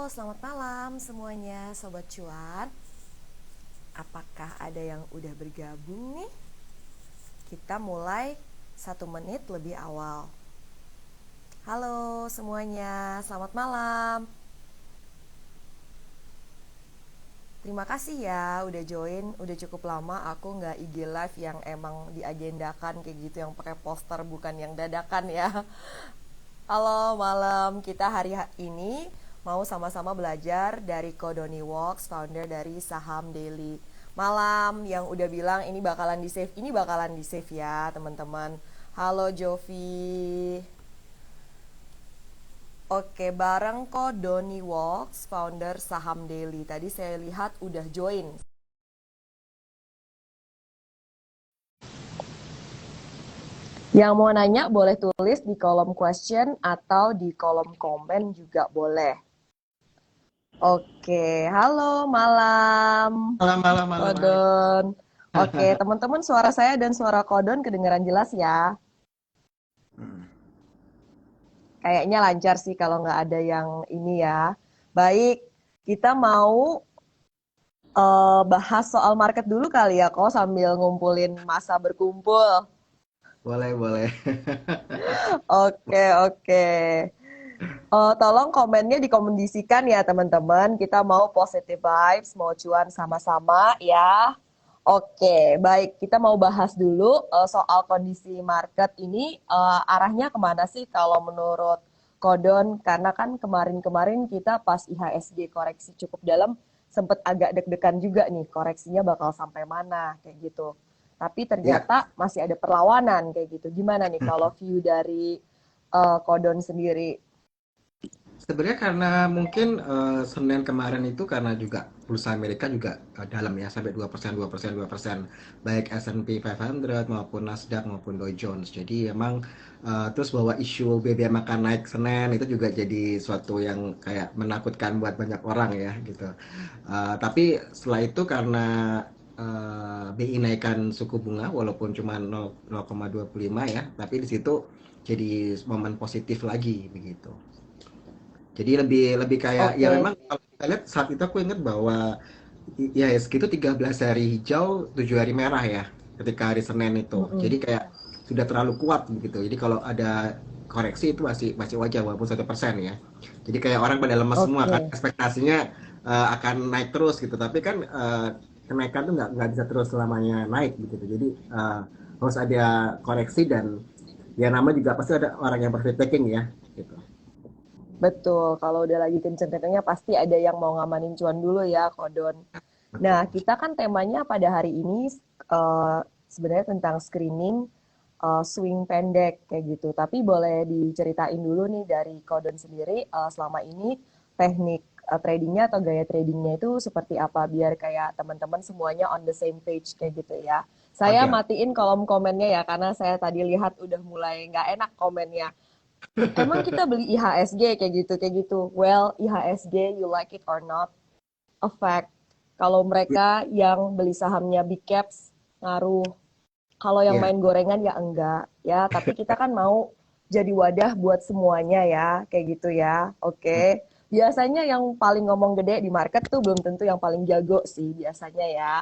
Selamat malam semuanya Sobat Cuan. Apakah ada yang udah bergabung nih? Kita mulai 1 menit lebih awal. Halo semuanya, selamat malam. Terima kasih ya udah join, udah cukup lama aku nggak IG live yang emang diagendakan kayak gitu, yang pakai poster bukan yang dadakan ya. Halo malam, kita hari ini mau sama-sama belajar dari Kodoni Walks, founder dari Saham Daily. Malam yang udah bilang ini bakalan di save ya teman-teman. Halo Jovi. Oke, bareng Kodoni Walks, founder Saham Daily. Tadi saya lihat udah join. Yang mau nanya boleh tulis di kolom question atau di kolom komen juga boleh. Oke, halo malam, Malam, malam, malam, hai. Kodon. Oke, teman-teman suara saya dan suara Kodon kedengaran jelas ya. Kayaknya lancar sih kalau nggak ada yang ini ya. Baik, kita mau bahas soal market dulu kali ya, kok sambil ngumpulin masa berkumpul. Boleh, boleh. Oke, oke. Tolong komennya dikomunikasikan ya teman-teman. Kita mau positive vibes, mau cuan sama-sama ya. Oke, baik. Kita mau bahas dulu soal kondisi market ini arahnya kemana sih kalau menurut Kodon? Karena kan kemarin-kemarin kita pas IHSG koreksi cukup dalam, sempat agak deg-degan juga nih koreksinya bakal sampai mana kayak gitu. Tapi Ya, ternyata masih ada perlawanan kayak gitu. Gimana nih kalau view dari Kodon sendiri? sebenarnya karena mungkin Senin kemarin itu karena juga bursa Amerika juga dalam ya sampai 2%, 2%, 2%, baik S&P 500 maupun Nasdaq maupun Dow Jones. Jadi emang terus bahwa isu BBM akan naik Senin itu juga jadi suatu yang kayak menakutkan buat banyak orang ya gitu. Tapi setelah itu karena BI naikkan suku bunga walaupun cuma 0,25 ya, tapi di situ jadi momen positif lagi begitu. Jadi lebih lebih kayak ya Oke. memang kalau kita lihat saat itu aku ingat bahwa ya segitu 13 hari hijau, 7 hari merah ya ketika hari Senin itu. Mm-mm. Jadi kayak sudah terlalu kuat begitu. Jadi kalau ada koreksi itu masih masih wajar walaupun 1% ya. Jadi kayak orang pada lemas semua kan Oke. ekspektasinya akan naik terus gitu. Tapi kan kenaikan tuh nggak bisa terus selamanya naik begitu. Jadi harus ada koreksi dan ya nama juga pasti ada orang yang profit taking ya gitu. Betul, kalau udah lagi kenceng-kencengnya pasti ada yang mau ngamanin cuan dulu ya, Kodon. Nah, Betul. kita kan temanya pada hari ini eh, sebenarnya tentang screening swing pendek kayak gitu. Tapi boleh diceritain dulu nih dari Kodon sendiri selama ini teknik tradingnya atau gaya tradingnya itu seperti apa biar kayak teman-teman semuanya on the same page kayak gitu ya. Saya Oke. matiin kolom komennya ya karena saya tadi lihat udah mulai nggak enak komennya. Emang kita beli IHSG kayak gitu kayak gitu. Well, IHSG you like it or not, a fact. Kalau mereka yang beli sahamnya big caps ngaruh. Kalau yang Ya. main gorengan ya enggak ya. Tapi kita kan mau jadi wadah buat semuanya ya kayak gitu ya. Oke. Biasanya yang paling ngomong gede di market tuh belum tentu yang paling jago sih biasanya ya.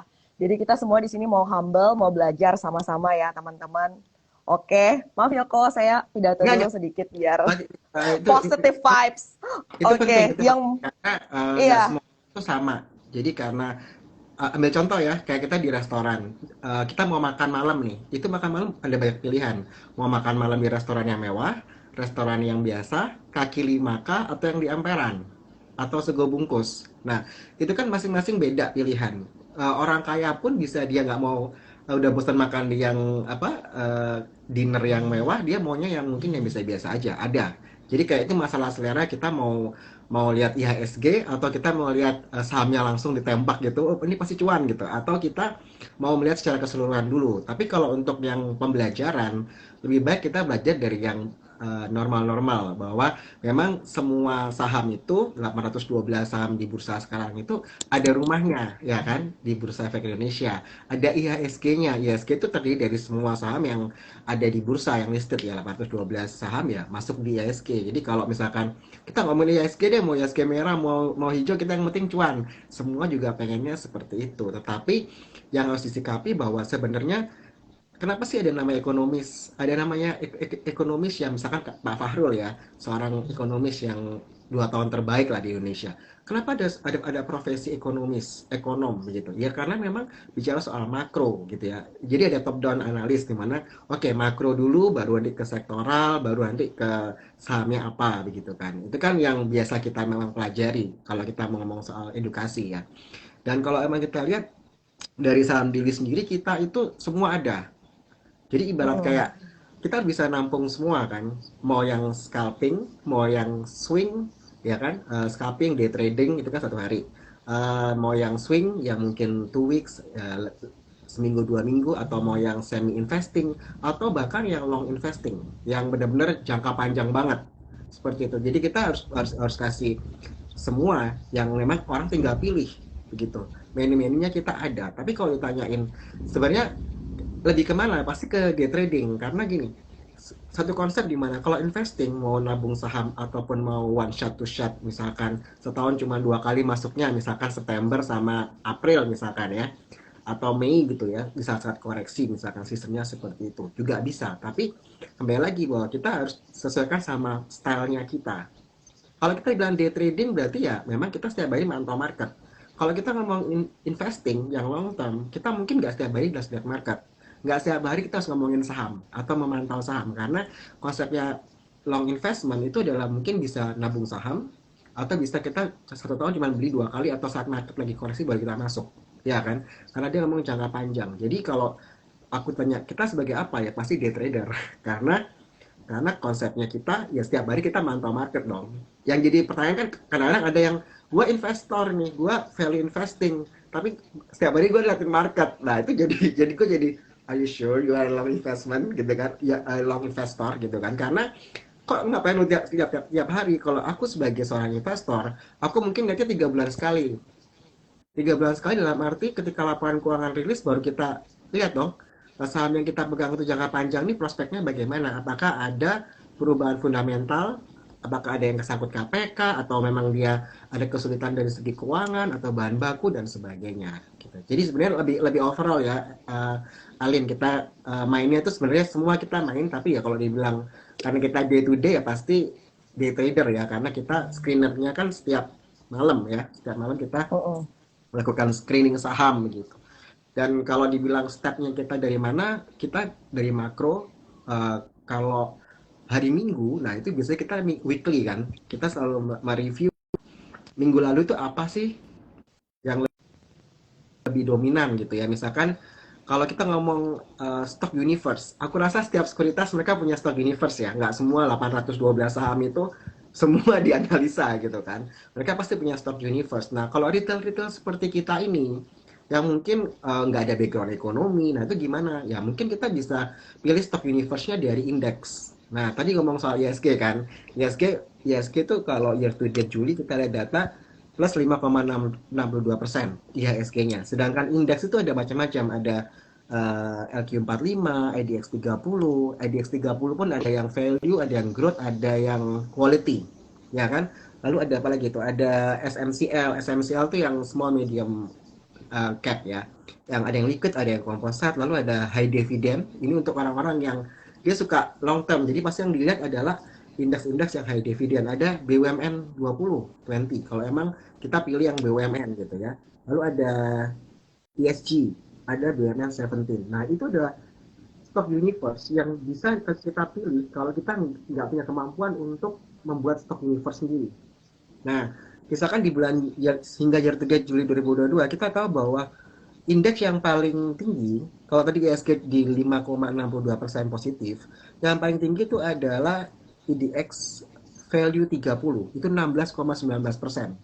Jadi kita semua di sini mau humble, mau belajar sama-sama ya teman-teman. Oke, maaf ya kok saya pidato Enggak, dulu enggak. sedikit biar Tadi, positive vibes. penting, Oke, itu yang penting karena nggak iya, semua itu sama. Jadi karena ambil contoh ya, kayak kita di restoran, kita mau makan malam nih, itu makan malam ada banyak pilihan. Mau makan malam di restoran yang mewah, restoran yang biasa, kaki lima kah, atau yang di emperan, atau sego bungkus. Nah, itu kan masing-masing beda pilihan. Orang kaya pun bisa dia nggak mau udah bosan makan di yang apa dinner yang mewah, dia maunya yang mungkin yang biasa-biasa aja. Ada. Jadi kayak itu masalah selera kita mau mau lihat IHSG atau kita mau lihat sahamnya langsung ditembak gitu, oh, ini pasti cuan gitu. Atau kita mau melihat secara keseluruhan dulu. Tapi kalau untuk yang pembelajaran, lebih baik kita belajar dari yang normal-normal bahwa memang semua saham itu 812 saham di bursa sekarang itu ada rumahnya ya kan di Bursa Efek Indonesia. Ada IHSG-nya. IHSG itu terdiri dari semua saham yang ada di bursa yang listed ya 812 saham ya masuk di IHSG. Jadi kalau misalkan kita ngomongin IHSG deh mau IHSG merah mau mau hijau kita yang penting cuan. Semua juga pengennya seperti itu. Tetapi yang harus disikapi bahwa sebenarnya kenapa sih ada nama ekonomis? Ada namanya ekonomis yang misalkan Pak Fahrul ya, seorang ekonomis yang 2 tahun terbaik lah di Indonesia. Kenapa ada profesi ekonomis, ekonom begitu? Ya karena memang bicara soal makro gitu ya. Jadi ada top down analis di mana oke makro dulu baru nanti ke sektoral, baru nanti ke sahamnya apa begitu kan. Itu kan yang biasa kita memang pelajari kalau kita mau ngomong soal edukasi ya. Dan kalau emang kita lihat dari saham diri sendiri kita itu semua ada. Jadi ibarat Mm-mm. kayak kita bisa nampung semua kan, mau yang scalping, mau yang swing, ya kan, scalping, day trading itu kan 1 hari. Mau yang swing, yang mungkin 2 weeks, seminggu 2 minggu, atau mau yang semi investing, atau bahkan yang long investing, yang benar-benar jangka panjang banget, seperti itu. Jadi kita harus kasih semua yang memang orang tinggal pilih begitu. Menu-menunya kita ada. Tapi kalau ditanyain sebenarnya lebih kemana pasti ke day trading karena gini satu konsep di mana kalau investing mau nabung saham ataupun mau one shot to shot misalkan setahun cuma 2 kali masuknya misalkan September sama April misalkan ya atau Mei gitu ya di saat-saat koreksi misalkan sistemnya seperti itu juga bisa tapi kembali lagi bahwa kita harus sesuaikan sama stylenya kita. Kalau kita bilang day trading berarti ya memang kita setiap hari mantau market. Kalau kita ngomong investing yang long term, kita mungkin nggak setiap hari udah lihat market. Nggak setiap hari kita harus ngomongin saham atau memantau saham. Karena konsepnya long investment itu adalah mungkin bisa nabung saham atau bisa kita 1 tahun cuma beli 2 kali atau saat market lagi koreksi baru kita masuk. Ya kan? Karena dia ngomong jangka panjang. Jadi kalau aku tanya kita sebagai apa ya pasti day trader. Karena konsepnya kita ya setiap hari kita mantau market dong. Yang jadi pertanyaan kan kadang-kadang ada yang gue investor nih, gue value investing, tapi setiap hari gue liatin market. Nah itu jadi jadi gue jadi are you sure you are long investment gitu kan? Ya long investor gitu kan? Karena kok ngapain lu tiap hari? Kalau aku sebagai seorang investor, aku mungkin lihatnya 3 bulan sekali. 3 bulan sekali dalam arti ketika laporan keuangan rilis baru kita lihat dong saham yang kita pegang itu jangka panjang ini prospeknya bagaimana? Apakah ada perubahan fundamental? Apakah ada yang kesangkut KPK atau memang dia ada kesulitan dari segi keuangan atau bahan baku dan sebagainya? Gitu. Jadi sebenarnya lebih lebih overall ya, Alin kita mainnya itu sebenarnya semua kita main tapi ya kalau dibilang karena kita day to day ya pasti day trader ya karena kita screenernya kan setiap malam ya setiap malam kita Mm-mm. melakukan screening saham gitu. Dan kalau dibilang stepnya kita dari mana, kita dari makro. Kalau hari Minggu, nah itu biasanya kita weekly kan. Kita selalu mereview minggu lalu itu apa sih yang lebih dominan gitu ya. Misalkan kalau kita ngomong stock universe, aku rasa setiap sekuritas mereka punya stock universe ya. Nggak semua 812 saham itu semua dianalisa gitu kan. Mereka pasti punya stock universe. Nah, kalau retail-retail seperti kita ini, yang mungkin nggak ada background ekonomi, nah itu gimana? Ya mungkin kita bisa pilih stock universe-nya dari indeks. Nah, tadi ngomong soal ISG kan. ISG itu kalau year to date Juli kita lihat data plus 5,62% IHSG-nya. Sedangkan indeks itu ada macam-macam, ada LQ45, IDX 30, IDX 30 pun ada yang value, ada yang growth, ada yang quality, ya kan? Lalu ada apa lagi itu? Ada SMCL, SMCL itu yang small medium cap ya. Yang ada yang liquid, ada yang komposat, lalu ada high dividend. Ini untuk orang-orang yang dia suka long term. Jadi pasti yang dilihat adalah indeks-indeks yang high dividend. Ada BUMN 20, 20. Kalau emang kita pilih yang BUMN gitu ya. Lalu ada ESG, ada BUMN 17. Nah, itu adalah stock universe yang bisa kita pilih kalau kita nggak punya kemampuan untuk membuat stock universe sendiri. Nah, misalkan di bulan hingga year to date Juli 2022 kita tahu bahwa indeks yang paling tinggi, kalau tadi ISG di 5,62% positif, yang paling tinggi itu adalah IDX value 30, itu 16,19%.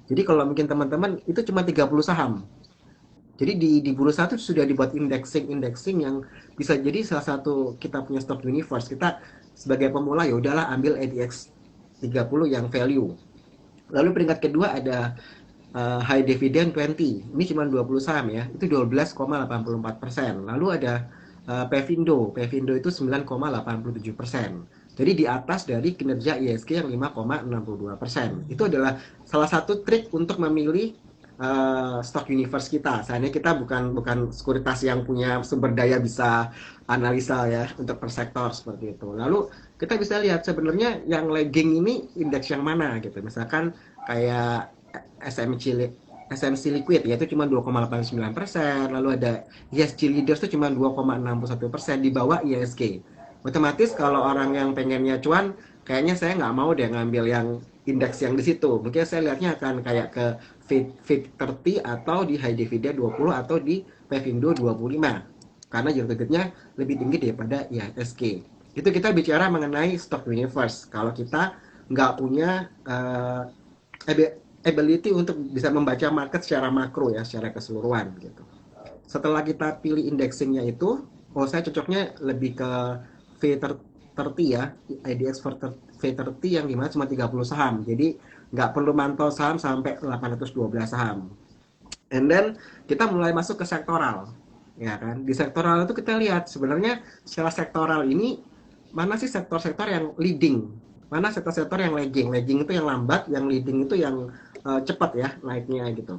Jadi kalau mungkin teman-teman itu cuma 30 saham. Jadi di bursa itu sudah dibuat indexing yang bisa jadi salah satu kita punya stock universe. Kita sebagai pemula ya udahlah ambil IDX 30 yang value. Lalu peringkat kedua ada high dividend 20. Ini cuma 20 saham ya. Itu 12,84%. Lalu ada Pevindo. Pevindo itu 9,87%. Jadi di atas dari kinerja ISG yang 5,62%. Itu adalah salah satu trik untuk memilih stock universe kita. Seandainya kita bukan sekuritas yang punya sumber daya bisa analisa ya untuk per sektor seperti itu. Lalu kita bisa lihat sebenarnya yang lagging ini indeks yang mana gitu. Misalkan kayak SMC SMC Liquid yaitu cuma 2,89%, lalu ada ESG Leaders itu cuma 2,61% di bawah ISG. Otomatis kalau orang yang pengennya cuan, kayaknya saya nggak mau deh ngambil yang indeks yang di situ. Mungkin saya lihatnya akan kayak ke FIT30 atau di High Dividend 20 atau di Pevindo 25 karena yield targetnya lebih tinggi daripada IHSG. Itu kita bicara mengenai stock universe. Kalau kita nggak punya ability untuk bisa membaca market secara makro ya, secara keseluruhan gitu. Setelah kita pilih indexingnya itu, oh saya cocoknya lebih ke V30 ya, IDX V30 yang dimana cuma 30 saham. Jadi nggak perlu mantau saham sampai 812 saham. And then kita mulai masuk ke sektoral. Ya kan? Di sektoral itu kita lihat sebenarnya secara sektoral ini mana sih sektor-sektor yang leading, mana sektor-sektor yang lagging. Lagging itu yang lambat, yang leading itu yang cepat ya naiknya gitu.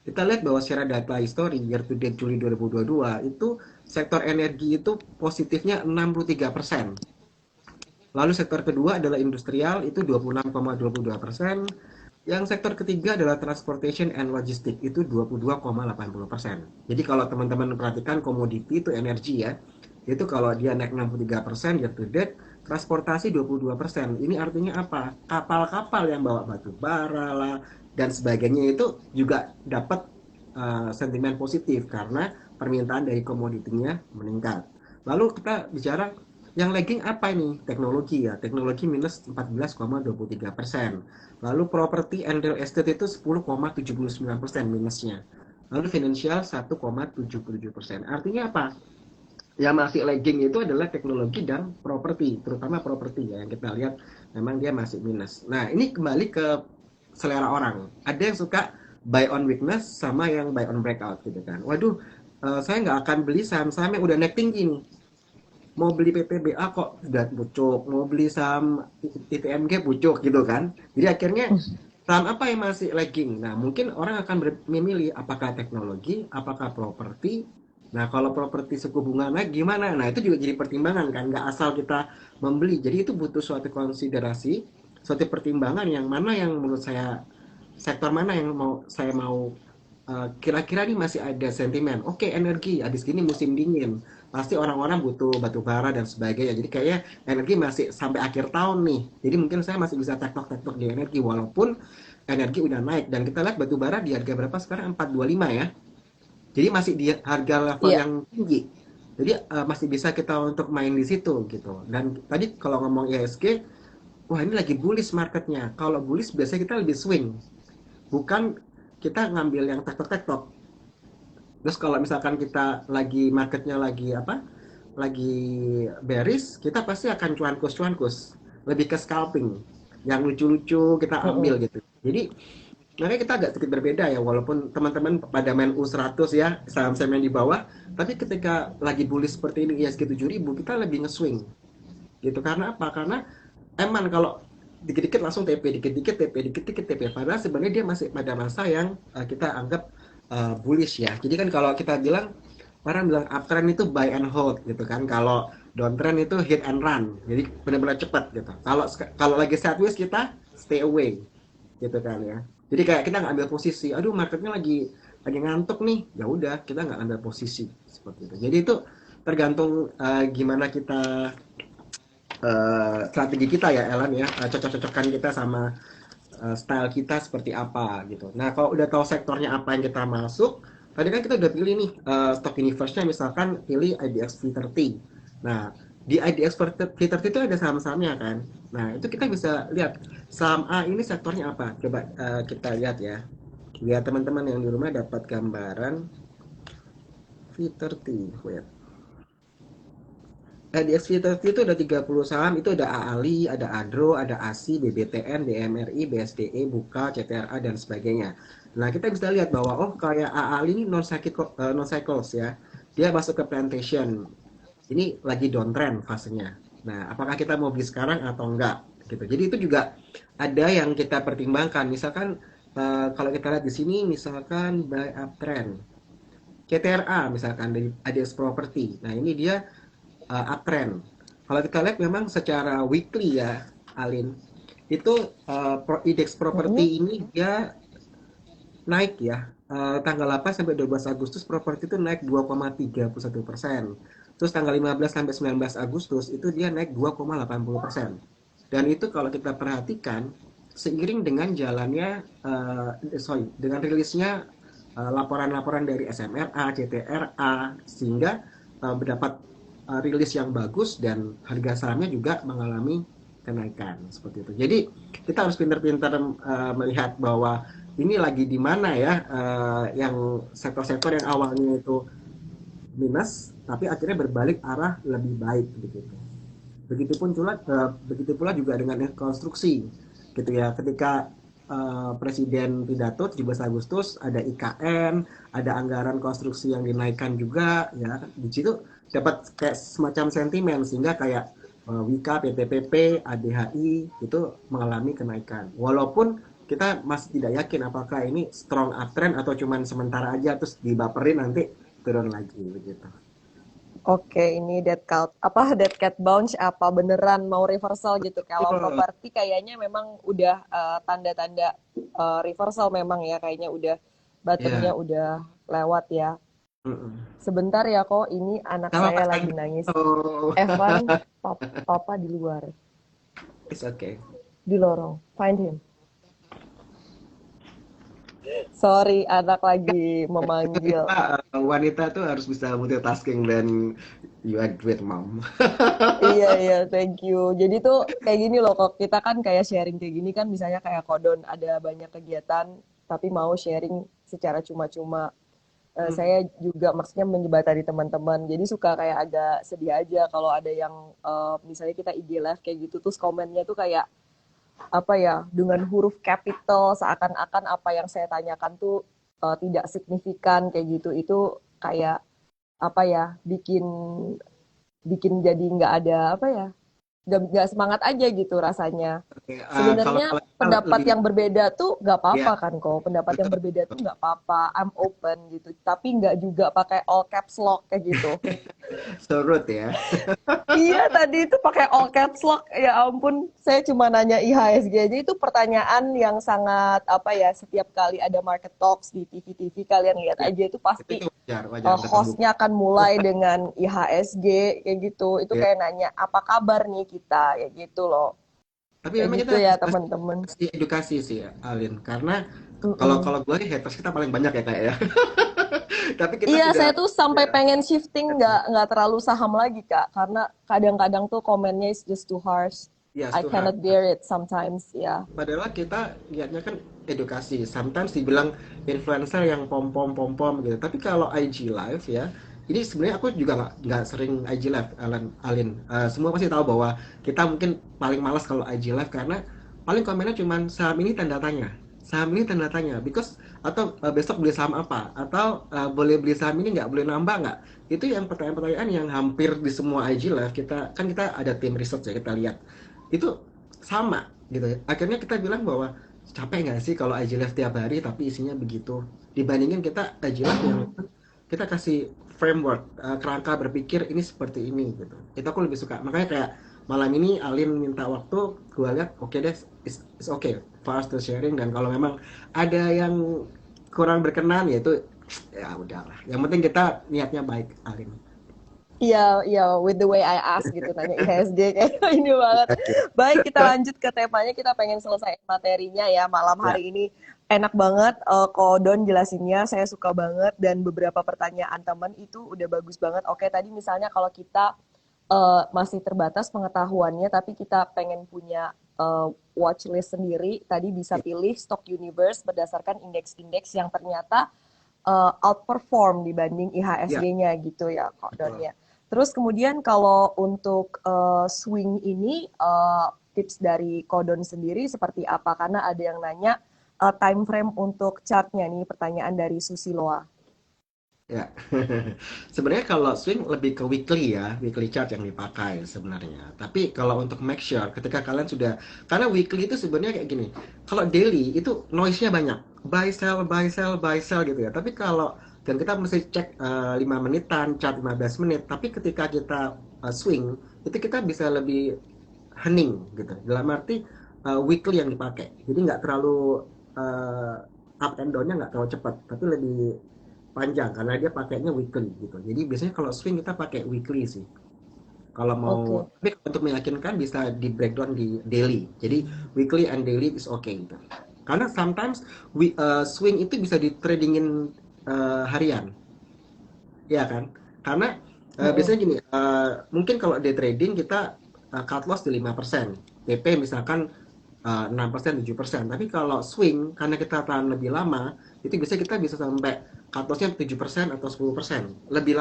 Kita lihat bahwa secara data history year to date Juli 2022 itu sektor energi itu positifnya 63%. Lalu sektor kedua adalah industrial itu 26,22%. Yang sektor ketiga adalah transportation and logistik itu 22,80%. Jadi kalau teman-teman perhatikan komoditi itu energi ya. Itu kalau dia naik 63% year to date, transportasi 22%. Ini artinya apa? Kapal-kapal yang bawa batu bara lah dan sebagainya itu juga dapat sentimen positif karena permintaan dari komoditinya meningkat. Lalu kita bicara yang lagging apa ini? Teknologi ya. Teknologi minus 14,23%. Lalu property and real estate itu 10,79% minusnya. Lalu financial 1,77%. Artinya apa? Yang masih lagging itu adalah teknologi dan properti, terutama properti ya yang kita lihat memang dia masih minus. Nah, ini kembali ke selera orang. Ada yang suka buy on weakness sama yang buy on breakout gitu kan. Waduh, saya nggak akan beli saham-saham yang udah naik tinggi nih. Mau beli PPBA kok sudah pucuk, mau beli saham ITMG pucuk gitu kan. Jadi akhirnya saham apa yang masih lagging? Nah, mungkin orang akan memilih apakah teknologi, apakah properti. Nah, kalau properti suku bunga naik gimana? Nah, itu juga jadi pertimbangan kan, nggak asal kita membeli. Jadi itu butuh suatu konsiderasi, suatu pertimbangan yang mana yang menurut saya sektor mana yang saya mau kira-kira nih masih ada sentimen. Oke, energi, habis gini musim dingin. Pasti orang-orang butuh batu bara dan sebagainya. Jadi kayaknya energi masih sampai akhir tahun nih. Jadi mungkin saya masih bisa tektok-tektok di energi walaupun energi udah naik dan kita lihat batu bara di harga berapa sekarang 425 ya. Jadi masih di harga level Iya. yang tinggi. Jadi masih bisa kita untuk main di situ gitu. Dan tadi kalau ngomong IHSG, wah ini lagi bullish marketnya. Kalau bullish biasanya kita lebih swing. Bukan kita ngambil yang tektok-tektok. Terus kalau misalkan kita lagi marketnya lagi apa? Lagi bearish, kita pasti akan cuankus-cuankus. Lebih ke scalping. Yang lucu-lucu kita ambil Mm-mm. gitu. Jadi makanya kita agak sedikit berbeda ya, walaupun teman-teman pada main U100 ya, saham-saham yang di bawah, tapi ketika lagi bullish seperti ini ISG 7000 kita lebih nge-swing gitu. Karena apa? Karena emang kalau dikit-dikit langsung TP, dikit-dikit TP, dikit-dikit TP. Padahal sebenarnya dia masih pada masa yang kita anggap bullish ya. Jadi kan kalau kita bilang, orang bilang uptrend itu buy and hold gitu kan. Kalau downtrend itu hit and run. Jadi benar-benar cepat gitu. Kalau lagi sideways kita stay away gitu kan ya. Jadi kayak kita nggak ambil posisi, aduh marketnya lagi ngantuk nih, ya udah kita nggak ambil posisi seperti itu. Jadi itu tergantung gimana kita strategi kita ya Ellen ya, cocok-cocokan kita sama style kita seperti apa gitu. Nah kalau udah tahu sektornya apa yang kita masuk, tadi kan kita udah pilih nih stock universe-nya misalkan pilih IDX V30. Nah di IDX V30 itu ada saham-sahamnya kan. Nah itu kita bisa lihat saham A ini sektornya apa. Coba kita lihat ya. Biar teman-teman yang di rumah dapat gambaran V30. Wait. di XVTV itu ada 30 saham, itu ada AALI, ada ADRO, ada ASI, BBTN, BMRI, BSDE, Buka, CTRA, dan sebagainya. Nah, kita bisa lihat bahwa, oh kayak AALI ini non cycles ya, dia masuk ke plantation, ini lagi downtrend fasenya. Nah, apakah kita mau beli sekarang atau enggak? Gitu. Jadi itu juga ada yang kita pertimbangkan. Misalkan kalau kita lihat di sini, misalkan buy uptrend, CTRA misalkan dari ADS Property. Nah, ini dia uptrend. Kalau kita lihat memang secara weekly ya, Alin, itu indeks properti Mm-mm. ini dia naik ya. Tanggal 8 sampai 12 Agustus properti itu naik 2,31%. Terus tanggal 15 sampai 19 Agustus itu dia naik 2,80%. Dan itu kalau kita perhatikan seiring dengan jalannya dengan rilisnya laporan-laporan dari SMRA, CTRA sehingga mendapat rilis yang bagus dan harga sahamnya juga mengalami kenaikan seperti itu. Jadi kita harus pintar-pintar melihat bahwa ini lagi di mana ya yang sektor-sektor yang awalnya itu minus tapi akhirnya berbalik arah lebih baik begitu. Begitu pula juga dengan konstruksi gitu ya. Ketika Presiden pidato 17 Agustus ada IKN, ada anggaran konstruksi yang dinaikkan juga ya. Di situ dapat kayak semacam sentimen sehingga kayak Wika, PTPP, ADHI itu mengalami kenaikan. Walaupun kita masih tidak yakin apakah ini strong uptrend atau cuman sementara aja terus dibaperin nanti turun lagi begitu. Oke, ini dead cat bounce apa beneran mau reversal gitu? Kalau Oh, properti kayaknya memang udah tanda-tanda reversal memang ya, kayaknya udah bottomnya ya. udah lewat ya. Mm-mm. Sebentar ya kok, ini anak Sama saya Pak lagi Sandi. nangis. Oh, Evan, papa di luar, it's okay. di lorong. Find him. Sorry, anak lagi memanggil. Wanita tuh harus bisa multitasking dan you are great mom. Iya, iya, thank you. Jadi tuh kayak gini loh, kok kita kan kayak sharing kayak gini kan, misalnya kayak Kodon ada banyak kegiatan, tapi mau sharing secara cuma-cuma. Saya juga maksudnya menyebatari teman-teman, jadi suka kayak agak sedih aja kalau ada yang misalnya kita IG live kayak gitu, terus komennya tuh kayak apa ya, dengan huruf capital, seakan-akan apa yang saya tanyakan tuh tidak signifikan kayak gitu. Itu kayak apa ya, bikin bikin jadi nggak ada apa ya, nggak semangat aja gitu rasanya. Oke, kalau Sebenarnya kalau kita pendapat lebih yang berbeda tuh nggak ya apa-apa kan kok. Pendapat yang betul, berbeda tuh betul. nggak apa-apa. I'm open gitu. Tapi nggak juga pakai all caps lock kayak gitu. So rude ya. Iya, tadi itu pakai all caps lock. Ya ampun, saya cuma nanya IHSG aja. Itu pertanyaan yang sangat apa ya, setiap kali ada market talks di TV-TV kalian lihat Ya, aja itu pasti itu wajar, wajar untuk terbuka. hostnya akan mulai dengan IHSG kayak gitu. Itu Ya. kayak nanya apa kabar nih kita kayak gitu loh. Tapi Kayak memang gitu kita ya harus teman-teman. kasih edukasi sih, Alin. Karena kalau Mm-mm. kalau gue haters kita paling banyak ya kayak ya. Tapi kita Iya, sudah saya tuh sampai ya, pengen shifting nggak terlalu saham lagi Kak, karena kadang-kadang tuh komennya is just too harsh. ya I Tuhan. cannot bear it sometimes, ya. Padahal kita lihatnya kan edukasi. Sometimes dibilang influencer yang pom-pom gitu. Tapi kalau IG live ya, ini sebenarnya aku juga nggak sering IG live, Alin. Semua pasti tahu bahwa kita mungkin paling malas kalau IG live karena paling komennya cuman saham ini tanda tanya, saham ini tanda tanya, because atau besok beli saham apa, atau boleh beli saham ini nggak, boleh nambah nggak? Itu yang pertanyaan-pertanyaan yang hampir di semua IG live kita ada tim research ya, kita lihat itu sama gitu ya. Akhirnya kita bilang bahwa capek nggak sih kalau IG live tiap hari tapi isinya begitu, dibandingin kita IG live yang kita kasih framework, kerangka berpikir ini seperti ini gitu. Itu aku lebih suka. Makanya kayak malam ini Alin minta waktu, gue lihat oke okay deh, it's okay for us to sharing, dan kalau memang ada yang kurang berkenan ya itu ya udahlah. Yang penting kita niatnya baik, Alin. Iya, iya, with the way I ask gitu, nanya IHSG kayak ini banget. Baik, kita lanjut ke temanya, kita pengen selesai materinya ya malam Ya, hari ini. Enak banget, Ko Don jelasinnya, saya suka banget, dan beberapa pertanyaan teman itu udah bagus banget. Oke, tadi misalnya kalau kita masih terbatas pengetahuannya, tapi kita pengen punya watchlist sendiri, tadi bisa ya, pilih Stock Universe berdasarkan indeks-indeks yang ternyata outperform dibanding ya, IHSG-nya gitu ya, Kak Don betul. ya. Terus kemudian kalau untuk swing ini tips dari Kodon sendiri seperti apa? Karena ada yang nanya time frame untuk chartnya nih, pertanyaan dari Susiloa. Ya, sebenarnya kalau swing lebih ke weekly ya, weekly chart yang dipakai sebenarnya. Tapi kalau untuk make sure ketika kalian sudah, karena weekly itu sebenarnya kayak gini. Kalau daily itu noise-nya banyak, buy sell, buy sell, buy sell gitu ya. Tapi kalau dan kita mesti cek 5 menitan, chart 15 menit. Tapi ketika kita swing, itu kita bisa lebih hening gitu. Dalam arti weekly yang dipakai. Jadi nggak terlalu up and down-nya nggak terlalu cepat, tapi lebih panjang karena dia pakainya weekly gitu. Jadi biasanya kalau swing kita pakai weekly sih. Kalau mau, Oke. tapi untuk meyakinkan bisa di breakdown di daily. Jadi weekly and daily is okay gitu. Karena sometimes swing itu bisa di tradingin harian, ya kan? Karena Mm-mm. biasanya gini, mungkin kalau day trading kita cut loss di 5%, TP misalkan 6%, 7%. Tapi kalau swing, karena kita tahan lebih lama, itu bisa kita bisa sampai cut loss-nya 7% atau 10%. Lebih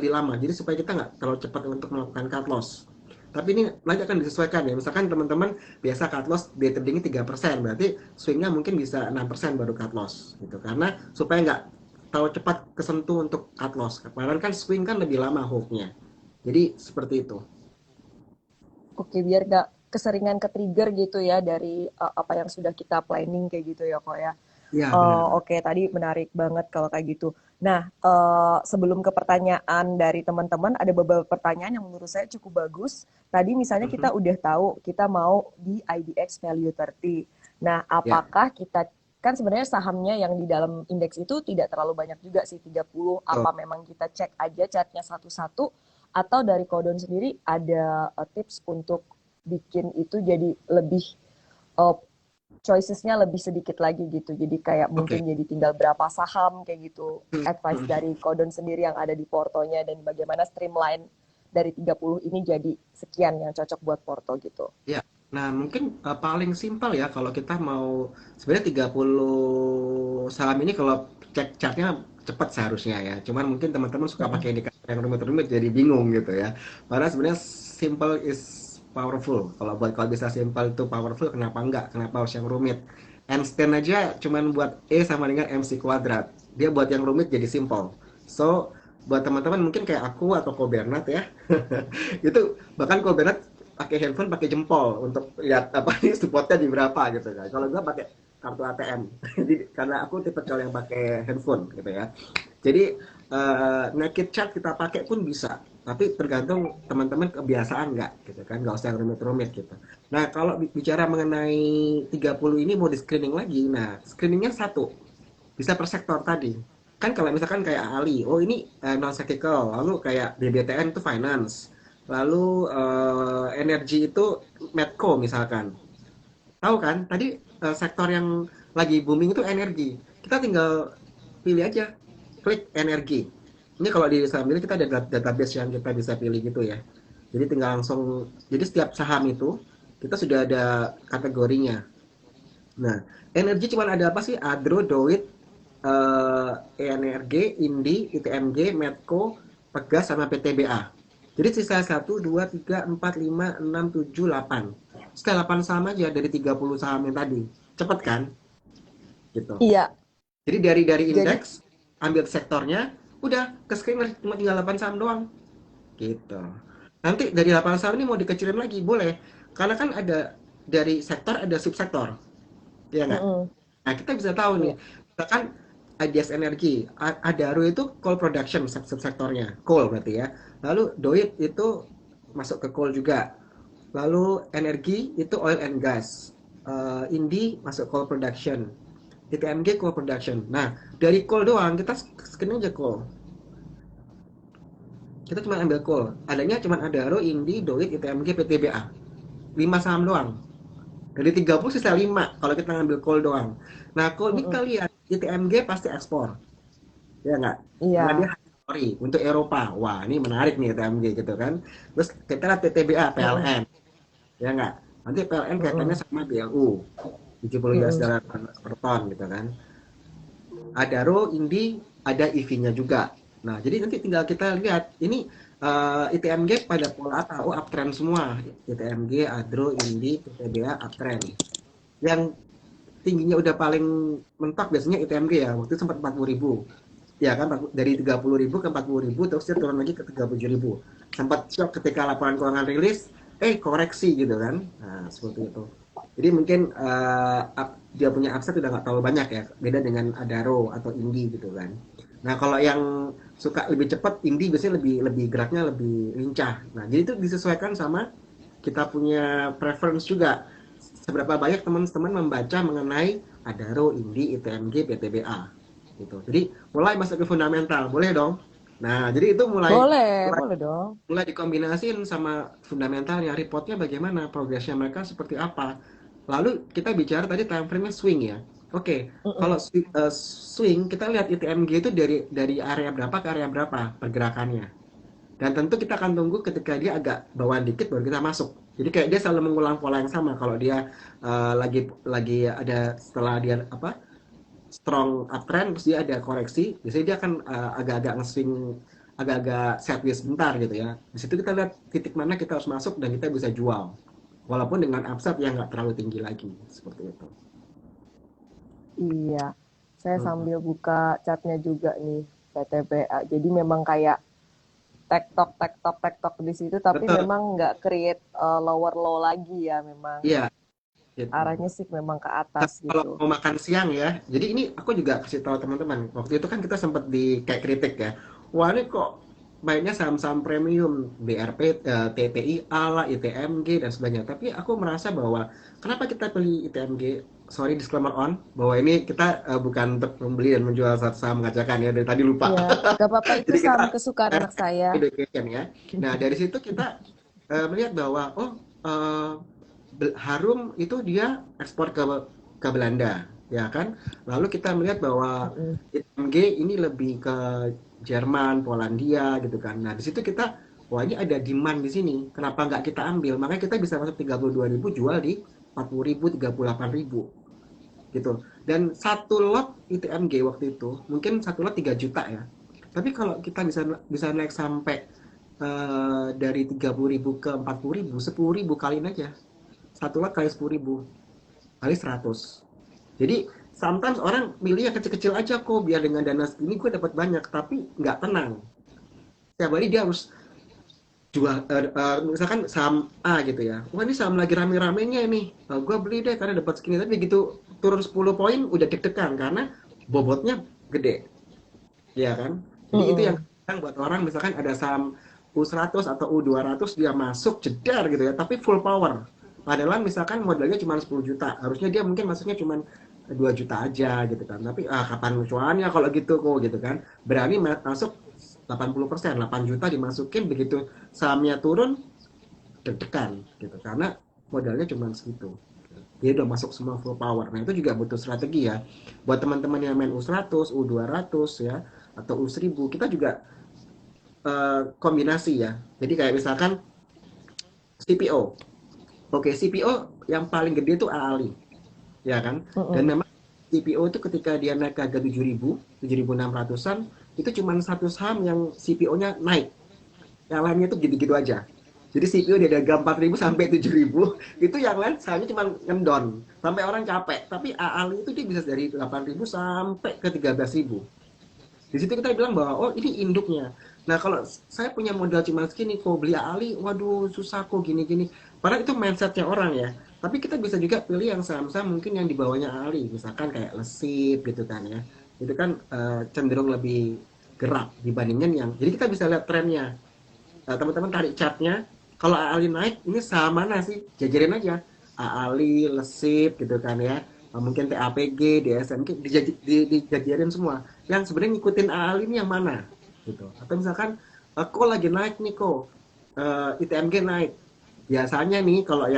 lama. Jadi supaya kita nggak terlalu cepat untuk melakukan cut loss. Tapi ini nanti akan disesuaikan ya. Misalkan teman-teman biasa cut loss day trading 3%, berarti swingnya mungkin bisa 6% baru cut loss gitu. Karena supaya nggak terlalu cepat kesentuh untuk cut loss. Padahal kan swing kan lebih lama hold-nya. Jadi seperti itu. Oke, biar nggak keseringan ke-trigger gitu ya dari apa yang sudah kita planning kayak gitu ya kok ya. Iya, benar banget. Oke, tadi menarik banget kalau kayak gitu. Nah, sebelum ke pertanyaan dari teman-teman, ada beberapa pertanyaan yang menurut saya cukup bagus. Tadi misalnya kita Mhm. udah tahu kita mau di IDX Value 30. Nah, Ya, apakah kita kan sebenarnya sahamnya yang di dalam indeks itu tidak terlalu banyak juga sih 30. betul. Apa memang kita cek aja chartnya satu-satu atau dari Kodon sendiri ada tips untuk bikin itu jadi lebih uh, choices-nya lebih sedikit lagi gitu. Jadi kayak Oke. mungkin jadi tinggal berapa saham kayak gitu. Advice Mhm. dari Kodon sendiri yang ada di portonya dan bagaimana streamline dari 30 ini jadi sekian yang cocok buat porto gitu. Ya, nah mungkin paling simpel ya kalau kita mau sebenarnya 30 saham ini kalau cek chartnya cepat seharusnya ya. Cuman mungkin teman-teman suka pakai Mm-mm. indikator yang rumit-rumit jadi bingung gitu ya. Padahal sebenarnya simple is powerful. Kalau bisa simple itu powerful, kenapa enggak? Kenapa harus yang rumit? Einstein aja cuman buat E sama dengan MC kuadrat. Dia buat yang rumit jadi simple. So, buat teman-teman mungkin kayak aku atau Ko Bernard ya, itu bahkan Ko Bernard pakai handphone pakai jempol untuk lihat apa ini supportnya di berapa gitu kan. Kalau gua pakai kartu ATM. Jadi karena aku tipe kalau yang pakai handphone gitu ya. Jadi naked chart kita pakai pun bisa. Tapi tergantung teman-teman kebiasaan nggak gitu kan. Nggak usah yang rumit-rumit gitu. Nah kalau bicara mengenai 30 ini mau di screening lagi. Nah screeningnya satu. Bisa per sektor tadi. Kan kalau misalkan kayak Ali, oh ini non cyclical, lalu kayak BBTN itu finance, lalu energi itu Medco misalkan. Tahu kan? Tadi sektor yang lagi booming itu energi. Kita tinggal pilih aja, klik energi. Ini kalau di saham ini kita ada database yang kita bisa pilih gitu ya. Jadi tinggal langsung, jadi setiap saham itu kita sudah ada kategorinya. Nah, energi cuma ada apa sih? Adro, Doit, ENRG, Indi, ITMG, Medco, Pegas, sama PTBA. Jadi sisa 1, 2, 3, 4, 5, 6, 7, 8. Sudah 8 saham aja dari 30 saham yang tadi. Cepet kan? Gitu. Iya, Jadi dari jadi indeks, ambil sektornya, udah ke screen cuma tinggal 8 saham doang. Gitu. Nanti dari 8 saham ini mau dikecilin lagi, boleh. Karena kan ada dari sektor ada subsektor. Iya nggak? mm-mm, Nah, kita bisa tahu nih, iya. misalkan IDS Energi, Adaro itu coal production subsektornya, coal berarti ya. Lalu Doit itu masuk ke coal juga. Lalu energi itu oil and gas. Indi masuk coal production. ITMG coal production. Nah, dari coal doang kita screen aja coal. Kita cuma ambil coal. Adanya cuma Adaro, Indi, Doit, ITMG, PTBA. 5 saham doang. Dari 30 sisa 5 kalau kita ngambil coal doang. Nah, coal ini kita Mm-mm, lihat ITMG pasti ekspor, ya nggak? Karena dia iya. high story untuk Eropa. Wah, ini menarik nih ITMG gitu kan. Terus kita lihat PTBA, Mm-mm, PLN, ya nggak? Nanti PLN kaitannya mm-mm, sama BLU, 70 US mm-mm. dollar per ton gitu kan. Ada RO, Indi, ada EV-nya juga. Nah, jadi nanti tinggal kita lihat ini ITMG pada pola apa? Oh, uptrend semua. ITMG, Adro, Indi, PTBA, uptrend. Yang tingginya udah paling mentok biasanya ITMG ya. Waktu itu sempat 40.000. Ya kan, dari 30.000 ke 40.000, terus dia turun lagi ke 37.000. Sempat shock ketika laporan keuangan rilis, koreksi gitu kan. Nah, seperti itu. Jadi mungkin dia punya upside udah nggak terlalu banyak ya, beda dengan Adaro atau Indi gitu kan. Nah kalau yang suka lebih cepat, Indi biasanya lebih lebih geraknya lebih lincah. Nah jadi itu disesuaikan sama kita punya preference juga. Seberapa banyak teman-teman membaca mengenai Adaro, Indi, ITMG, PTBA gitu. Jadi mulai masuk ke fundamental, boleh dong. Nah jadi itu mulai Boleh, mulai boleh dong. mulai dikombinasiin sama fundamentalnya, reportnya bagaimana, progresnya mereka seperti apa. Lalu kita bicara tadi time frame-nya swing ya. Oke, Mm-mm. kalau swing kita lihat ITMG itu dari area berapa ke area berapa pergerakannya. Dan tentu kita akan tunggu ketika dia agak bawaan dikit baru kita masuk. Jadi kayak dia selalu mengulang pola yang sama. Kalau dia lagi ada setelah dia apa strong uptrend terus dia ada koreksi, biasanya dia akan agak-agak nge-swing, agak-agak sideways sebentar gitu ya. Di situ kita lihat titik mana kita harus masuk dan kita bisa jual. Walaupun dengan upside yang nggak terlalu tinggi lagi, seperti itu. Iya, saya Hmm, sambil buka chatnya juga nih, PTBA. Jadi memang kayak tektok, tektok, tektok di situ, tapi betul, memang nggak create lower low lagi ya, memang iya, gitu. arahnya sih memang ke atas Tapi kalau gitu. mau makan siang ya, jadi ini aku juga kasih tahu teman-teman. Waktu itu kan kita sempat di kayak kritik ya. Wah ini kok mainnya saham-saham premium, BRP, TPIA lah, ITMG dan sebagainya. Tapi aku merasa bahwa kenapa kita pilih ITMG? Sorry disclaimer on bahwa ini kita bukan untuk membeli dan menjual saham mengacakan ya dari tadi lupa. Iya, gak apa-apa itu Jadi kita saham kesukaan anak saya. education ya. Nah dari situ kita melihat bahwa uh, Harum itu dia ekspor ke Belanda, ya kan? Lalu kita melihat bahwa Mm-mm. ITMG ini lebih ke Jerman, Polandia gitu kan. Nah, di situ kita wah ini ada demand di sini. Kenapa nggak kita ambil? Makanya kita bisa masuk 32.000 jual di 40.000, 38.000 gitu. Dan satu lot ITMG waktu itu mungkin satu lot 3 juta ya. Tapi kalau kita bisa bisa naik sampai dari 30.000 ke 40.000, 10.000 kaliin aja satu lot kali 10.000 kali 100. Jadi sometimes orang milih yang kecil-kecil aja kok biar dengan dana segini gue dapat banyak tapi nggak tenang. Setiap hari dia harus jual misalkan saham A gitu ya. Wah ini saham lagi rame-ramenya ini. Gue beli deh karena dapat segini tapi gitu turun 10 poin udah deg-degan karena bobotnya gede. Ya kan? Jadi itu yang Mm-mm. kadang buat orang misalkan ada saham U100 atau U200 dia masuk jedar gitu ya, tapi full power. Padahal misalkan modalnya cuma 10 juta, harusnya dia mungkin masuknya cuma 2 juta aja gitu kan. Tapi kapan cuannya kalau gitu kok gitu kan. Berani masuk 80%, 8 juta dimasukin begitu sahamnya turun deg-degan gitu karena modalnya cuma segitu. Dia udah masuk semua full power. Nah, itu juga butuh strategi ya. Buat teman-teman yang main U100, U200 ya, atau U1000, kita juga kombinasi ya. Jadi kayak misalkan CPO. Oke, CPO yang paling gede itu AALI, ya kan? Dan Mm-mm. memang CPO itu ketika dia naik ke harga 7.000, 7.600-an, itu cuma satu saham yang CPO-nya naik. Yang lainnya itu gitu-gitu aja. Jadi CPO dari harga 4.000 sampai 7.000, itu yang lain sahamnya cuma ngendon. Sampai orang capek. Tapi AALI itu dia bisa dari 8.000 sampai ke 13.000. Di situ kita bilang bahwa oh ini induknya. Nah kalau saya punya modal cuma segini, kok beli Ali, waduh susah kok gini-gini. Padahal itu mindsetnya orang ya. Tapi kita bisa juga pilih yang saham-saham mungkin yang di bawahnya Ali, misalkan kayak Lesip gitu kan ya. Itu kan cenderung lebih gerak dibandingkan yang. Jadi kita bisa lihat trennya. Teman-teman tarik chartnya. Kalau Ali naik, ini saham mana sih? Jajarin aja. Ali, Lesip gitu kan ya. Mungkin TAPG, DSMG, dijajarin semua yang sebenarnya ngikutin AL ini yang mana gitu. Atau misalkan kok lagi naik nih kok ITMG naik. Biasanya nih kalau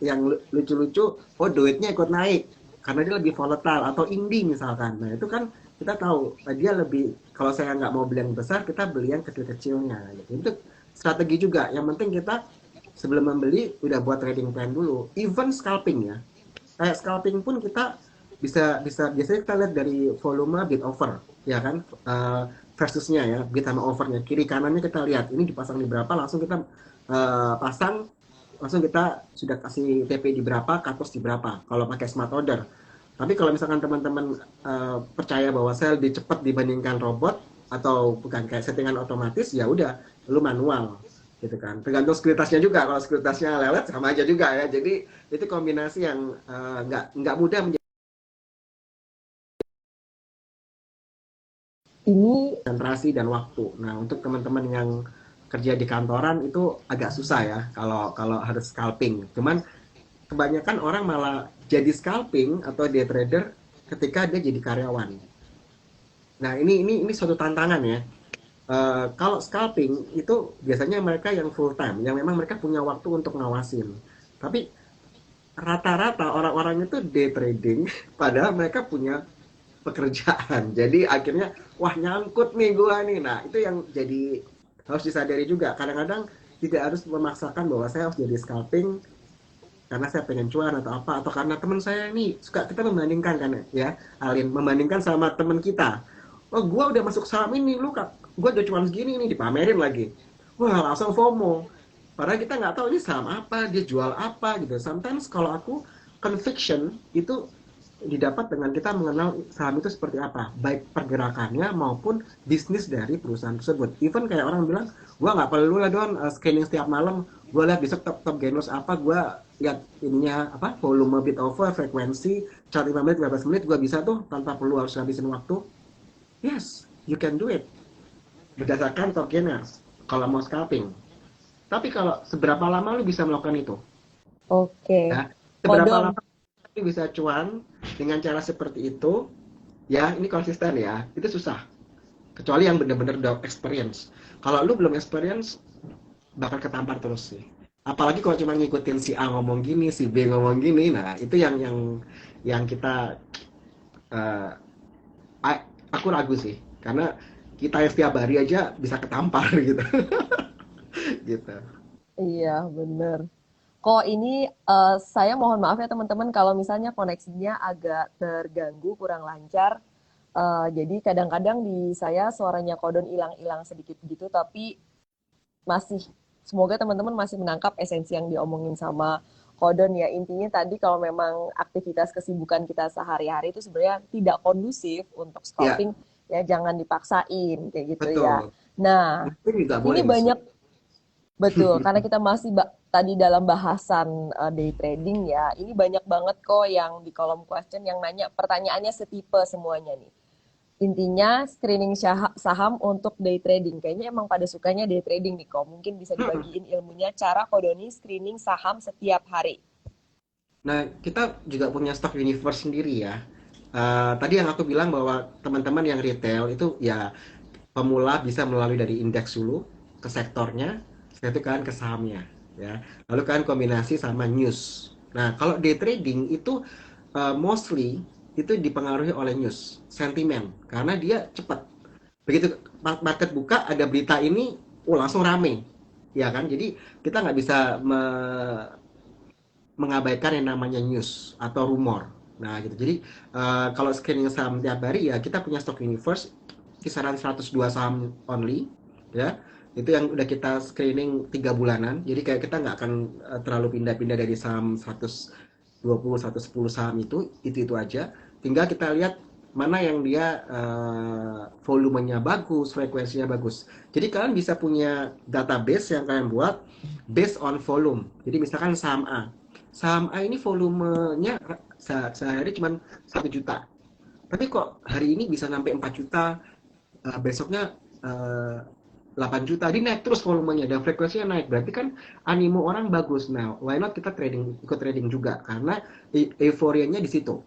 yang lucu-lucu, oh duitnya ikut naik karena dia lebih volatile atau indie misalkan. Nah itu kan kita tahu dia lebih kalau saya nggak mau beli yang besar kita beli yang kecil-kecilnya. Gitu. Itu strategi juga. Yang penting kita sebelum membeli udah buat trading plan dulu. Even scalping ya. Kayak scalping pun kita bisa bisa biasanya kita lihat dari volume bid offer ya kan. versusnya ya, bid sama overnya, kiri kanannya kita lihat ini dipasang di berapa, langsung kita pasang, langsung kita sudah kasih TP di berapa, cut loss di berapa kalau pakai smart order. Tapi kalau misalkan teman-teman percaya bahwa saya lebih cepat dibandingkan robot atau bukan kayak settingan otomatis, ya udah lu manual gitu kan. Tergantung sekuritasnya juga. Kalau sekuritasnya lelet sama aja juga ya. Jadi itu kombinasi yang nggak mudah menjadi Ini konsentrasi dan waktu. Nah, untuk teman-teman yang kerja di kantoran itu agak susah ya kalau kalau harus scalping. Cuman kebanyakan orang malah jadi scalping atau day trader ketika dia jadi karyawan. Nah, ini suatu tantangan ya. Kalau scalping itu biasanya mereka yang full time, yang memang mereka punya waktu untuk ngawasin. Tapi rata-rata orang-orang itu day trading, padahal mereka punya pekerjaan. Jadi akhirnya, wah nyangkut nih gua nih. Nah, itu yang jadi harus disadari juga. Kadang-kadang tidak harus memaksakan bahwa saya harus jadi scalping karena saya pengen cuan atau apa, atau karena teman saya ini suka, kita membandingkan kan ya, Alin, membandingkan sama teman kita. Oh, gua udah masuk saham ini, lu kak, gua udah cuan segini nih, dipamerin lagi. Wah, langsung FOMO. Padahal kita nggak tahu ini saham apa, dia jual apa gitu. Sometimes kalau aku conviction itu didapat dengan kita mengenal saham itu seperti apa, baik pergerakannya maupun bisnis dari perusahaan tersebut. Even kayak orang bilang, gua nggak perlu lah Don scanning setiap malam, gua lihat besok top gainers apa, gua lihat ininya apa, volume bid over, frekuensi, chart 5 menit, 15 menit, gua bisa tuh tanpa perlu harus ngabisin waktu. Yes, you can do it berdasarkan top gainers kalau mau scalping. Tapi kalau seberapa lama lu bisa melakukan itu? oke. Ya, Oh, seberapa Don. lama lu bisa cuan dengan cara seperti itu? Ya, ini konsisten ya. Itu susah. Kecuali yang benar-benar udah experience. Kalau lu belum experience, bakal ketampar terus sih. Apalagi kalau cuma ngikutin si A ngomong gini, si B ngomong gini, nah itu yang kita uh, aku ragu sih, karena kita yang setiap hari aja bisa ketampar gitu, gitu. Iya, bener. Kok ini saya mohon maaf ya teman-teman kalau misalnya koneksinya agak terganggu, kurang lancar. Jadi kadang-kadang di saya suaranya Kodon hilang-hilang sedikit gitu, tapi masih semoga teman-teman masih menangkap esensi yang diomongin sama Kodon ya. Intinya tadi kalau memang aktivitas kesibukan kita sehari-hari itu sebenarnya tidak kondusif untuk Ya, scalping, ya jangan dipaksain kayak gitu ya. betul. Nah, Mungkin juga ini boleh nge banyak. Betul, karena kita masih tadi dalam bahasan day trading ya. Ini banyak banget kok yang di kolom question yang nanya pertanyaannya setipe semuanya nih. Intinya screening saham untuk day trading. Kayaknya emang pada sukanya day trading nih kok. Mungkin bisa dibagiin ilmunya cara Kodoni screening saham setiap hari. Nah, kita juga punya stock universe sendiri ya. Tadi yang aku bilang bahwa teman-teman yang retail itu ya pemula bisa melalui dari indeks dulu ke sektornya, setelah itu kan ke sahamnya, ya. Lalu kan kombinasi sama news. Nah, kalau day trading itu mostly itu dipengaruhi oleh news, sentimen, karena dia cepat. Begitu market buka ada berita ini, oh langsung rame, ya kan? Jadi kita nggak bisa mengabaikan yang namanya news atau rumor. Nah, gitu. Jadi kalau screening saham tiap hari ya kita punya stock universe kisaran 102 saham only, ya. Itu yang udah kita screening 3 bulanan. Jadi kayak kita nggak akan terlalu pindah-pindah dari saham 120 110 saham itu aja. Tinggal kita lihat mana yang dia volumenya bagus, frekuensinya bagus. Jadi kalian bisa punya database yang kalian buat based on volume. Jadi misalkan saham A ini volumenya sehari cuma 1 juta. Tapi kok hari ini bisa sampai 4 juta, besoknya 8 juta. Jadi naik terus volumenya dan frekuensinya naik. Berarti kan animo orang bagus. Nah, why not kita ikut trading juga? Karena euforianya di situ.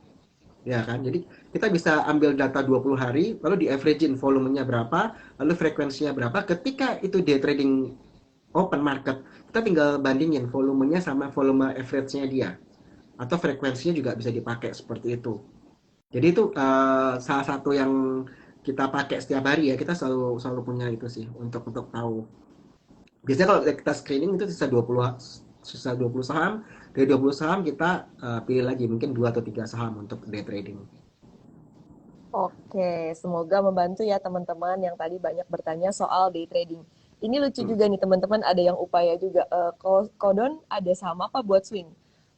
Ya kan? Jadi kita bisa ambil data 20 hari, lalu di averagein volumenya berapa, lalu frekuensinya berapa. Ketika itu day trading open market, kita tinggal bandingin volumenya sama volume average-nya dia, atau frekuensinya juga bisa dipakai seperti itu. Jadi itu salah satu yang kita pakai setiap hari ya, kita selalu selalu punya itu sih untuk tahu. Biasanya kalau kita screening itu sisa 20 saham, dari 20 saham kita pilih lagi mungkin 2 atau 3 saham untuk day trading. Oke, semoga membantu ya teman-teman yang tadi banyak bertanya soal day trading. Ini lucu Hmm. juga nih teman-teman, ada yang upaya juga. Kodon ada sama apa buat swing?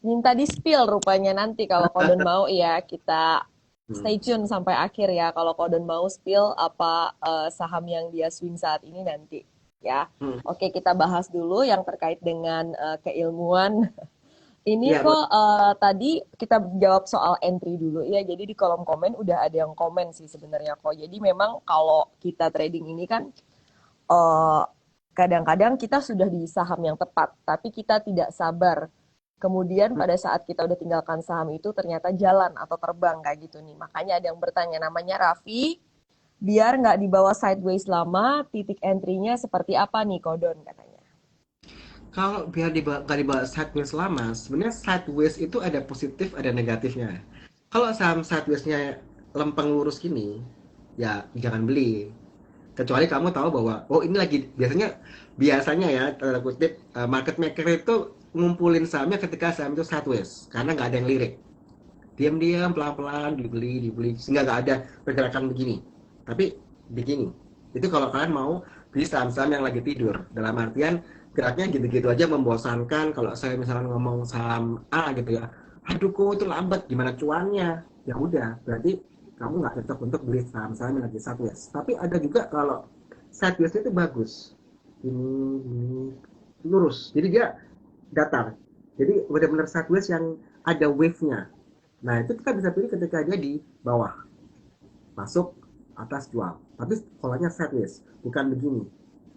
Minta di-spill rupanya nanti kalau Kodon mau ya kita Hmm. stay tune sampai akhir ya. Kalau Kodon mau spill apa saham yang dia swing saat ini nanti ya. Hmm. Oke, kita bahas dulu yang terkait dengan keilmuan. Ini Iya, kok tadi kita jawab soal entry dulu ya. Jadi di kolom komen udah ada yang komen sih sebenarnya kok. Jadi memang kalau kita trading ini kan eh, kadang-kadang kita sudah di saham yang tepat, tapi kita tidak sabar. Kemudian pada saat kita udah tinggalkan saham itu ternyata jalan atau terbang kayak gitu nih. Makanya ada yang bertanya namanya Raffi, biar nggak dibawa sideways lama, titik entry-nya seperti apa nih Kodon katanya. kalau biar nggak dibawa sideways lama, sebenarnya sideways itu ada positif, ada negatifnya. Kalau saham sideways-nya lempeng lurus gini, ya jangan beli. Kecuali kamu tahu bahwa, oh ini lagi, biasanya ya, tanda kutip, market maker itu ngumpulin sahamnya ketika saham itu sideways, karena nggak ada yang lirik. Diam-diam, pelan-pelan, dibeli, dibeli, sehingga nggak ada pergerakan begini. Tapi begini, itu kalau kalian mau beli saham-saham yang lagi tidur, dalam artian geraknya gitu-gitu aja membosankan. Kalau saya misalnya ngomong saham A gitu ya, aduh kok itu lambat, gimana cuannya? Ya udah, berarti kamu nggak cocok untuk beli saham-saham yang lagi sideways. Tapi ada juga kalau sideways itu bagus, ini lurus, jadi dia datar. Jadi benar-benar sideways yang ada wave-nya. Nah, itu kita bisa pilih ketika dia di bawah, masuk, atas, jual. Tapi polanya sideways, bukan begini,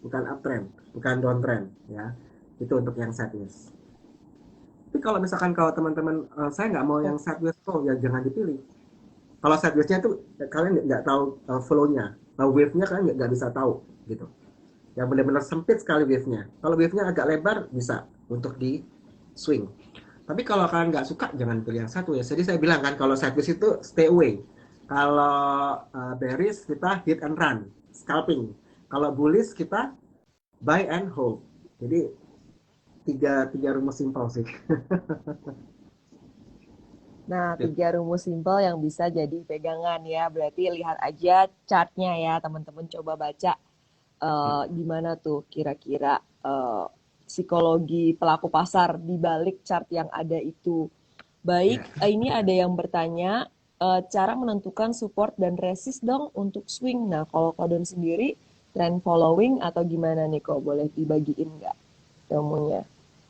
bukan uptrend, bukan downtrend, ya. Itu untuk yang sideways. Tapi kalau misalkan kalau teman-teman, saya nggak mau yang sideways, oh ya jangan dipilih. Kalau sidewaysnya itu kalian nggak tahu flow-nya, wave-nya kalian nggak bisa tahu, gitu. Yang benar-benar sempit sekali wave-nya. Kalau wave-nya agak lebar, bisa untuk di swing. Tapi kalau kalian nggak suka, jangan pilih yang satu ya. Jadi saya bilang kan, kalau sideways itu stay away. Kalau bearish kita hit and run, scalping. Kalau bullish kita buy and hold. Jadi tiga tiga rumus simpel sih. Nah, tiga rumus simpel yang bisa jadi pegangan ya. Berarti lihat aja chartnya ya, teman-teman coba baca gimana tuh kira-kira psikologi pelaku pasar di balik chart yang ada itu. Baik, Ya, ini ada yang bertanya cara menentukan support dan resist dong untuk swing. Nah, kalau Kodon sendiri trend following atau gimana nih kok? Boleh dibagiin nggak ilmunya?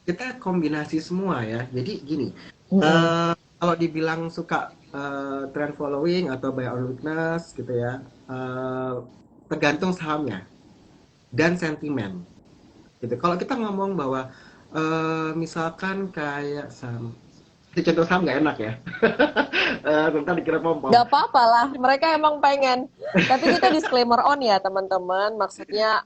kita kombinasi semua ya. Jadi gini, Mm-mm. kalau dibilang suka trend following atau buy on weakness gitu ya, tergantung sahamnya dan sentimen. Gitu. Kalau kita ngomong bahwa misalkan kayak saham, ini contoh saham nggak enak ya, tentang dikira pom-pom. Gak apa-apa lah, mereka emang pengen. Tapi kita disclaimer on ya teman-teman, maksudnya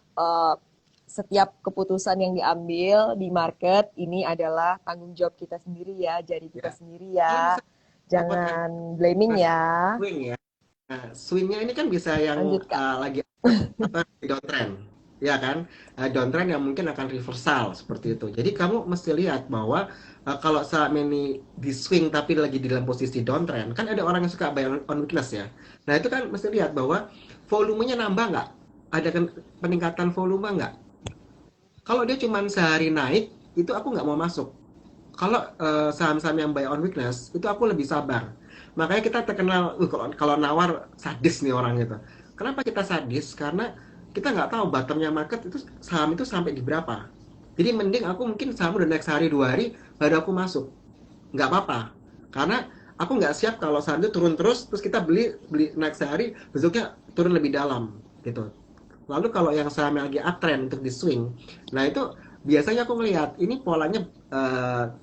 setiap keputusan yang diambil di market ini adalah tanggung jawab kita sendiri ya, jadi kita Ya. sendiri Kalau ya. misalnya support and Jangan blaming ya. swing ya, nah, swingnya ini kan bisa yang Lanjut Kak. lagi apa downtrend, ya kan? Downtrend yang mungkin akan reversal seperti itu. Jadi kamu mesti lihat bahwa kalau saham ini di swing tapi lagi di dalam posisi downtrend, kan ada orang yang suka buy on weakness ya. Nah itu kan mesti lihat bahwa volumenya nambah nggak? Ada peningkatan volume nggak? Kalau dia cuma sehari naik, itu aku nggak mau masuk. Kalau saham-saham yang buy on weakness, itu aku lebih sabar. Makanya kita terkenal, kalau nawar sadis nih orang itu. Kenapa kita sadis? Karena kita nggak tahu bottomnya market itu saham itu sampai di berapa. Jadi mending aku mungkin saham udah naik sehari dua hari, baru aku masuk. Nggak apa-apa. Karena aku nggak siap kalau saham itu turun terus kita beli beli naik sehari, besoknya turun lebih dalam gitu. Lalu kalau yang saham yang lagi uptrend untuk di swing, nah itu biasanya aku melihat ini polanya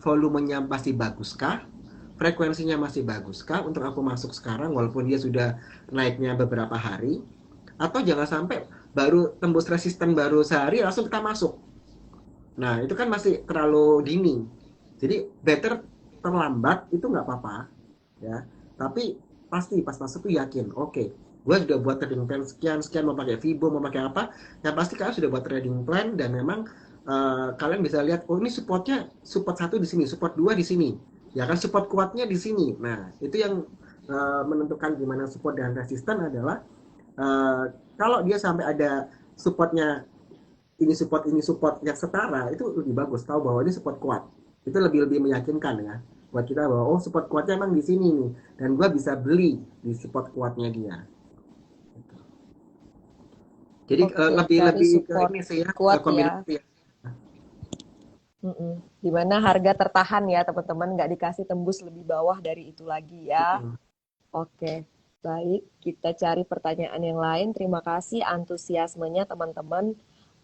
volumenya masih baguskah, frekuensinya masih baguskah untuk aku masuk sekarang walaupun dia sudah naiknya beberapa hari, atau jangan sampai baru tembus resisten baru sehari langsung kita masuk. Nah itu kan masih terlalu dini. Jadi better terlambat itu nggak apa-apa ya. Tapi pasti pas masuk tuh yakin, oke, gue sudah buat trading plan sekian sekian, mau pakai Fibo mau pakai apa, yang pasti kalian sudah buat trading plan dan memang kalian bisa lihat, oh ini supportnya support satu di sini, support dua di sini, ya kan support kuatnya di sini. Nah itu yang menentukan gimana support dan resisten adalah kalau dia sampai ada supportnya, ini support yang setara, itu lebih bagus, tahu bahwa ini support kuat, itu lebih lebih meyakinkan ya buat kita bahwa oh support kuatnya emang di sini nih, dan gue bisa beli di support kuatnya dia. Jadi Oke, lebih cari lebih ke support ini sih ya, ke kuat ya. kombinasi ya. Dimana harga tertahan ya teman-teman, nggak dikasih tembus lebih bawah dari itu lagi ya. Mm-mm. Oke, baik. Kita cari pertanyaan yang lain. Terima kasih antusiasmenya teman-teman.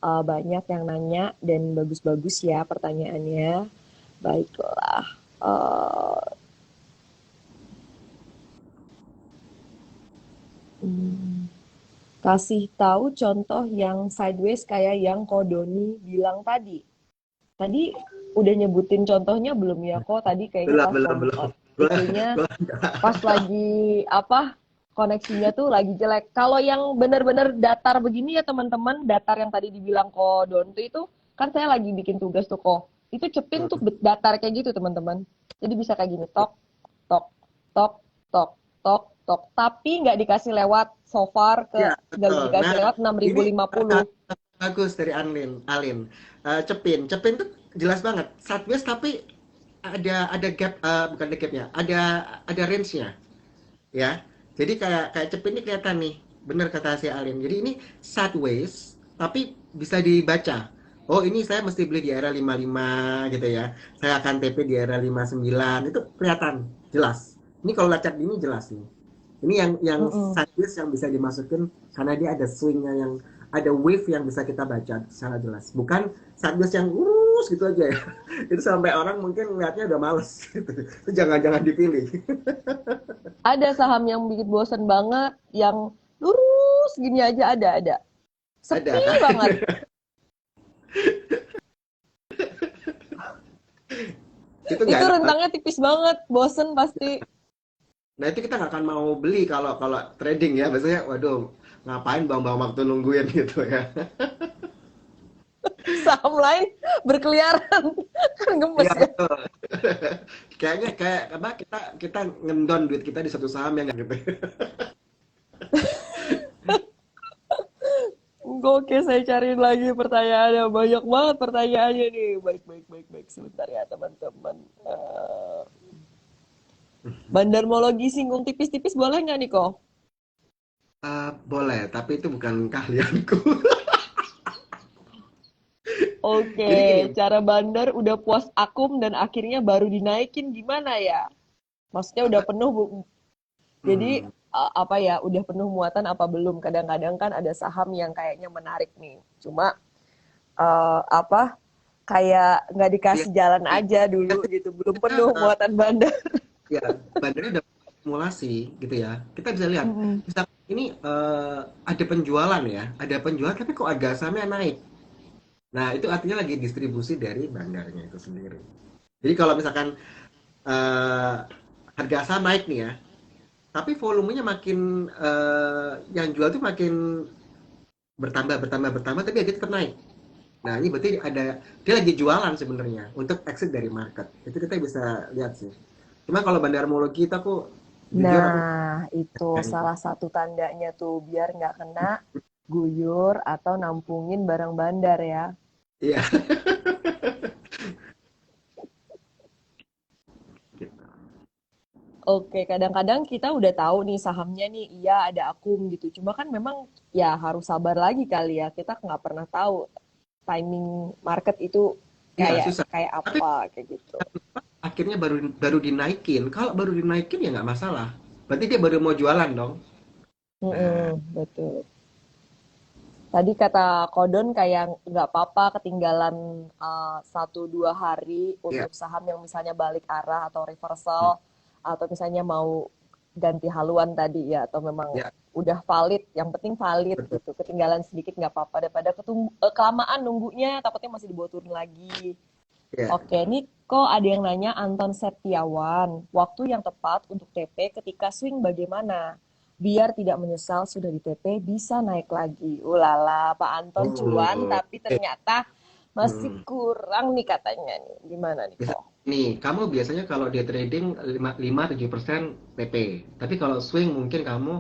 Banyak yang nanya dan bagus-bagus ya pertanyaannya. Baiklah. Eh, hmm, Kasih tahu contoh yang sideways kayak yang Kodoni bilang tadi. Tadi udah nyebutin contohnya belum ya kok? Tadi kayaknya Belum pas belum belum. Gua, itunya gua, pas lagi apa koneksinya tuh lagi jelek. Kalau yang benar-benar datar begini ya teman-teman, datar yang tadi dibilang kok Don tuh itu kan saya lagi bikin tugas tuh kok. Itu Cepin tuh datar kayak gitu teman-teman. Jadi bisa kayak gini, tok tok tok tok tok tok. Tapi nggak dikasih lewat so far ke ya nggak betul. dikasih Nah, lewat ini 6050. bagus dari Alin. Cepin tuh jelas banget. Sideways tapi ada gap, bukan ada gapnya, ada range-nya, ya. Jadi kayak kayak Cepin ini kelihatan nih, bener kata si Alin. Jadi ini sideways, tapi bisa dibaca. Oh ini saya mesti beli di area 55 gitu ya. Saya akan TP di area 59, itu kelihatan jelas. Ini kalau lacak ini jelas nih. Ini yang Mm-mm. sideways yang bisa dimasukin karena dia ada swingnya, yang ada wave yang bisa kita baca secara jelas. Bukan sideways yang lurus gitu aja ya. Itu sampai orang mungkin ngeliatnya udah males gitu. Itu jangan-jangan dipilih. Ada saham yang bikin bosen banget, yang lurus gini aja ada. Ada Sepi kan? banget. Itu nggak Itu enak banget. rentangnya tipis banget, bosen pasti. Nah itu kita nggak akan mau beli kalau kalau trading ya. Biasanya, waduh, ngapain buang-buang waktu nungguin gitu ya. Saham lain berkeliaran. Kan gemes Iya ya. betul. Kayaknya kayak apa, kita kita ngendon duit kita di satu saham yang gitu. Oke, saya cariin lagi pertanyaannya. Banyak banget pertanyaannya nih. Baik, baik, baik, baik. Sebentar ya, teman-teman. Bandarmologi singgung tipis-tipis boleh nggak nih, kok? Boleh, tapi itu bukan keahlianku. Oke, Jadi gini, cara bandar udah puas akum dan akhirnya baru dinaikin gimana ya? Maksudnya udah penuh, jadi hmm, apa ya, udah penuh muatan apa belum? Kadang-kadang kan ada saham yang kayaknya menarik nih. Cuma apa kayak nggak ya, dikasih jalan aja dulu gitu, belum kita penuh muatan bandar. ya bandarnya udah simulasi gitu ya. Kita bisa lihat, Mm-mm. misalkan ini ada penjualan ya, ada penjualan tapi kok harga sahamnya naik. Nah itu artinya lagi distribusi dari bandarnya itu sendiri. Jadi kalau misalkan eh, harga saham naik nih ya, tapi volumenya makin yang jual tuh makin bertambah, tapi harga tetap naik. Nah, ini berarti dia lagi jualan sebenarnya untuk exit dari market. Itu kita bisa lihat sih. Cuma kalau bandarmologi itu aku jujur aku Nah, itu salah satu tandanya tuh biar nggak kena guyur atau nampungin barang bandar ya. iya gitu. Oke, kadang-kadang kita udah tahu nih sahamnya nih, iya ada akum gitu. Cuma kan memang ya harus sabar lagi kali ya. Kita nggak pernah tahu timing market itu Iya, kayak susah. kayak Tapi apa kayak gitu. akhirnya baru baru dinaikin. Kalau baru dinaikin ya nggak masalah. Berarti dia baru mau jualan dong. Nah, Betul. Tadi kata Kodon kayak nggak apa-apa ketinggalan 1-2 hari iya. untuk saham yang misalnya balik arah atau reversal atau misalnya mau ganti haluan tadi ya atau memang Ya, udah valid, yang penting valid betul. gitu. Ketinggalan sedikit nggak apa-apa daripada kelamaan nunggunya takutnya masih dibawa turun lagi. Ya. Oke, ini kok ada yang nanya Anton Septiawan, waktu yang tepat untuk TP ketika swing bagaimana? Biar tidak menyesal sudah di TP bisa naik lagi. Ulala, Pak Anton cuan Oh, tapi ternyata Masih Hmm. kurang nih katanya nih. Gimana nih Bisa kok? nih, kamu biasanya kalau dia trading 5-7% TP. Tapi kalau swing mungkin kamu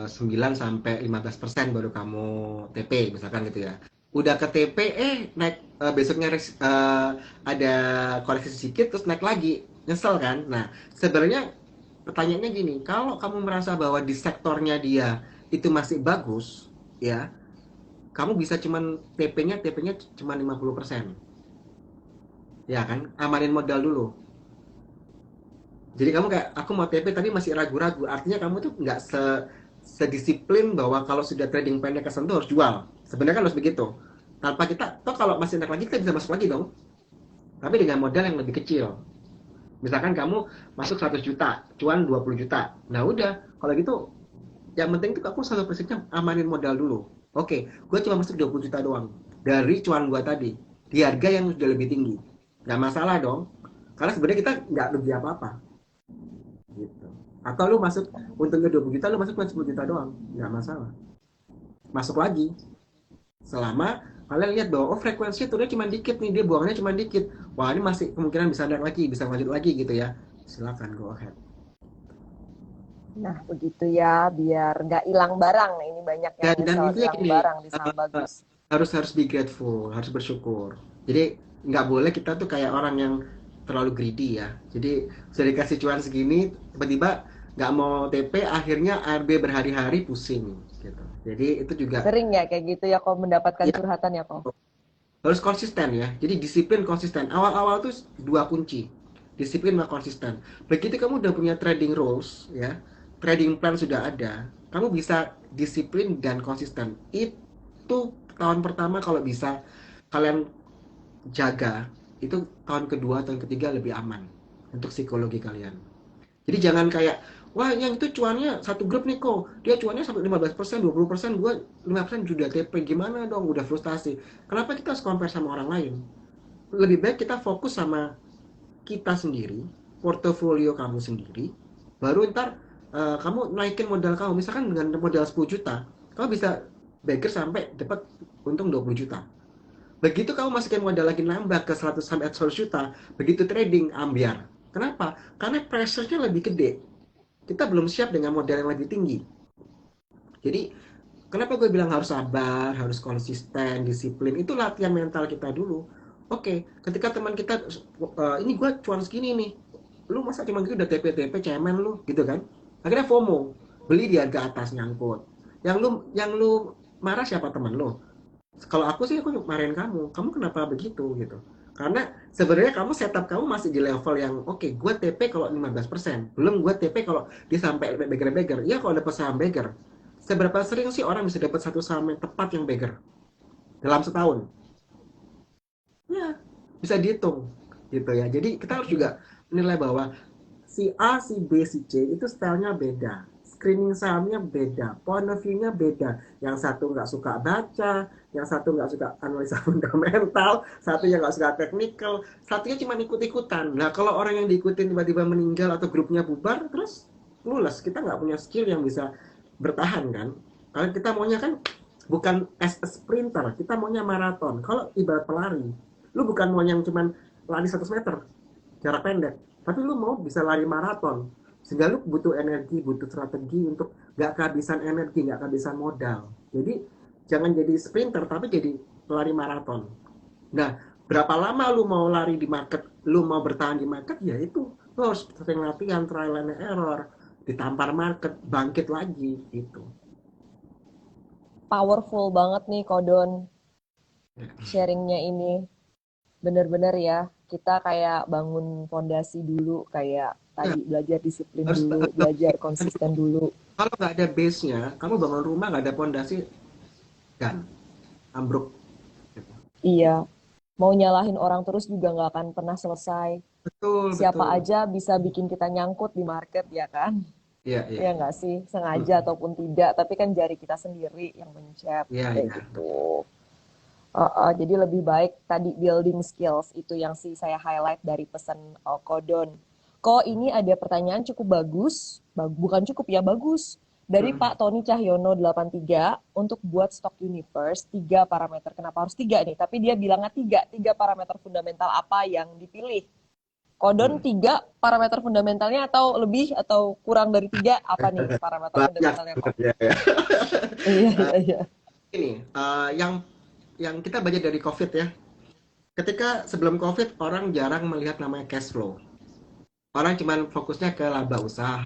9-15% baru kamu TP misalkan gitu ya. Udah ke TP naik besoknya ada koreksi sedikit terus naik lagi. Nyesel kan? Nah, sebenarnya pertanyaannya gini, kalau kamu merasa bahwa di sektornya dia itu masih bagus, ya, kamu bisa cuman TP-nya cuma 50%. Ya kan? Amanin modal dulu. Jadi kamu kayak aku mau TP tapi masih ragu-ragu. Artinya kamu tuh nggak sedisiplin bahwa kalau sudah trading plan kesentuh harus jual. Sebenarnya kan harus begitu. Tanpa kita, toh kalau masih naik lagi kita bisa masuk lagi dong. Tapi dengan modal yang lebih kecil. Misalkan kamu masuk 100 juta, cuan 20 juta. Nah udah, kalau gitu yang penting tuh aku selalu prinsipnya amanin modal dulu. Oke, gue cuma masuk 20 juta doang. Dari cuan gue tadi. Di harga yang sudah lebih tinggi. Nggak masalah dong. Karena sebenarnya kita nggak rugi apa-apa gitu. Atau lu masuk untungnya 20 juta, lu masuk cuma 10 juta doang, nggak masalah. Masuk lagi selama kalian lihat bahwa oh frekuensinya turunnya cuma dikit nih, dia buangannya cuma dikit, wah ini masih kemungkinan bisa naik lagi, bisa lanjut lagi gitu ya, silakan go ahead. Nah, begitu ya, biar nggak hilang barang. Nah, ini banyak yang Dan nyesel intinya hilang gini, barang di saham bagus. harus harus be grateful, harus bersyukur. Jadi nggak boleh kita tuh kayak orang yang terlalu greedy ya. Jadi sudah dikasih cuan segini, tiba-tiba nggak mau TP, akhirnya ARB berhari-hari pusing gitu. Jadi itu juga Sering ya kayak gitu ya kok mendapatkan ya curhatan ya kok. harus konsisten ya. Jadi disiplin konsisten. Awal-awal tuh dua kunci. Disiplin sama konsisten. Begitu kamu udah punya trading rules ya, trading plan sudah ada, kamu bisa disiplin dan konsisten. Itu tahun pertama kalau bisa kalian jaga, itu tahun kedua, tahun ketiga lebih aman untuk psikologi kalian. Jadi jangan kayak, wah yang itu cuannya satu grup nih kok, dia cuannya sampai 15%, 20%, gue 5% sudah TP, gimana dong, udah frustasi. Kenapa kita harus compare sama orang lain? Lebih baik kita fokus sama kita sendiri, portofolio kamu sendiri, baru ntar kamu naikin modal kamu, misalkan dengan modal 10 juta, kamu bisa bagger sampai dapat untung 20 juta. Begitu kamu masukin modal lagi nambah ke 100 sampai 100 juta, begitu trading ambiar. Kenapa? Karena pressure-nya lebih gede, kita belum siap dengan modal yang lebih tinggi. Jadi kenapa gue bilang harus sabar, harus konsisten, disiplin, itu latihan mental kita dulu. Oke, ketika teman kita ini gue cuan segini nih, lu masa cuma gitu udah TP-TP cemen lu gitu kan, akhirnya FOMO, beli di harga atas nyangkut. Yang lu marah siapa? Teman lu. Kalau aku sih aku marahin kamu kenapa begitu gitu. Karena sebenarnya kamu setup kamu masih di level yang oke, okay, gue TP kalau 15%, belum gue TP kalau dia sampai beggar-beggar. Iya kalau dapat saham beggar. Seberapa sering sih orang bisa dapat satu saham yang tepat yang beggar dalam setahun? Ya, bisa dihitung gitu ya. Jadi kita harus juga menilai bahwa si A, si B, si C itu stylenya beda. Screening sahamnya beda, point of view-nya beda. Yang satu nggak suka baca, yang satu nggak suka analisa fundamental, satu yang nggak suka technical, satunya cuma ikut-ikutan. Nah, kalau orang yang diikutin tiba-tiba meninggal atau grupnya bubar, terus lulus. Kita nggak punya skill yang bisa bertahan kan. Kalau kita maunya kan bukan as a sprinter, kita maunya maraton. Kalau ibarat pelari, lu bukan mau yang cuman lari 100 meter, jarak pendek, tapi lu mau bisa lari maraton, sehingga lu butuh energi, butuh strategi untuk gak kehabisan energi, gak kehabisan modal. Jadi jangan jadi sprinter tapi jadi pelari maraton. Nah, berapa lama lu mau lari di market, lu mau bertahan di market, ya itu lu harus sering latihan, trial and error, ditampar market, bangkit lagi gitu. Powerful banget nih Kodon sharingnya ini. Bener-bener ya, kita kayak bangun fondasi dulu, kayak Ya, tadi belajar disiplin harus dulu, belajar konsisten dulu. kalau nggak ada base-nya, kamu bangun rumah nggak ada pondasi, kan ambruk. Iya, mau nyalahin orang terus juga nggak akan pernah selesai. Betul, Siapa betul. aja bisa bikin kita nyangkut di market ya kan? Iya, iya, Ya iya. nggak sih, sengaja Hmm. ataupun tidak, tapi kan jari kita sendiri yang mencet, Iya, kayak iya. gitu. Jadi lebih baik tadi building skills itu yang sih saya highlight dari pesan Kodon. Kok ini ada pertanyaan cukup bagus, bukan cukup ya bagus. dari Pak Tony Cahyono 83 untuk buat stock universe 3 parameter. Kenapa harus 3 nih? Tapi dia bilangnya 3 parameter fundamental apa yang dipilih. Kodon Hmm. 3 parameter fundamentalnya atau lebih atau kurang dari 3 apa nih parameter Banyak fundamentalnya kok? sebenarnya ya. Iya, iya, iya. Ini yang kita baca dari COVID ya. Ketika sebelum COVID orang jarang melihat namanya cash flow. Orang cuman fokusnya ke laba usaha,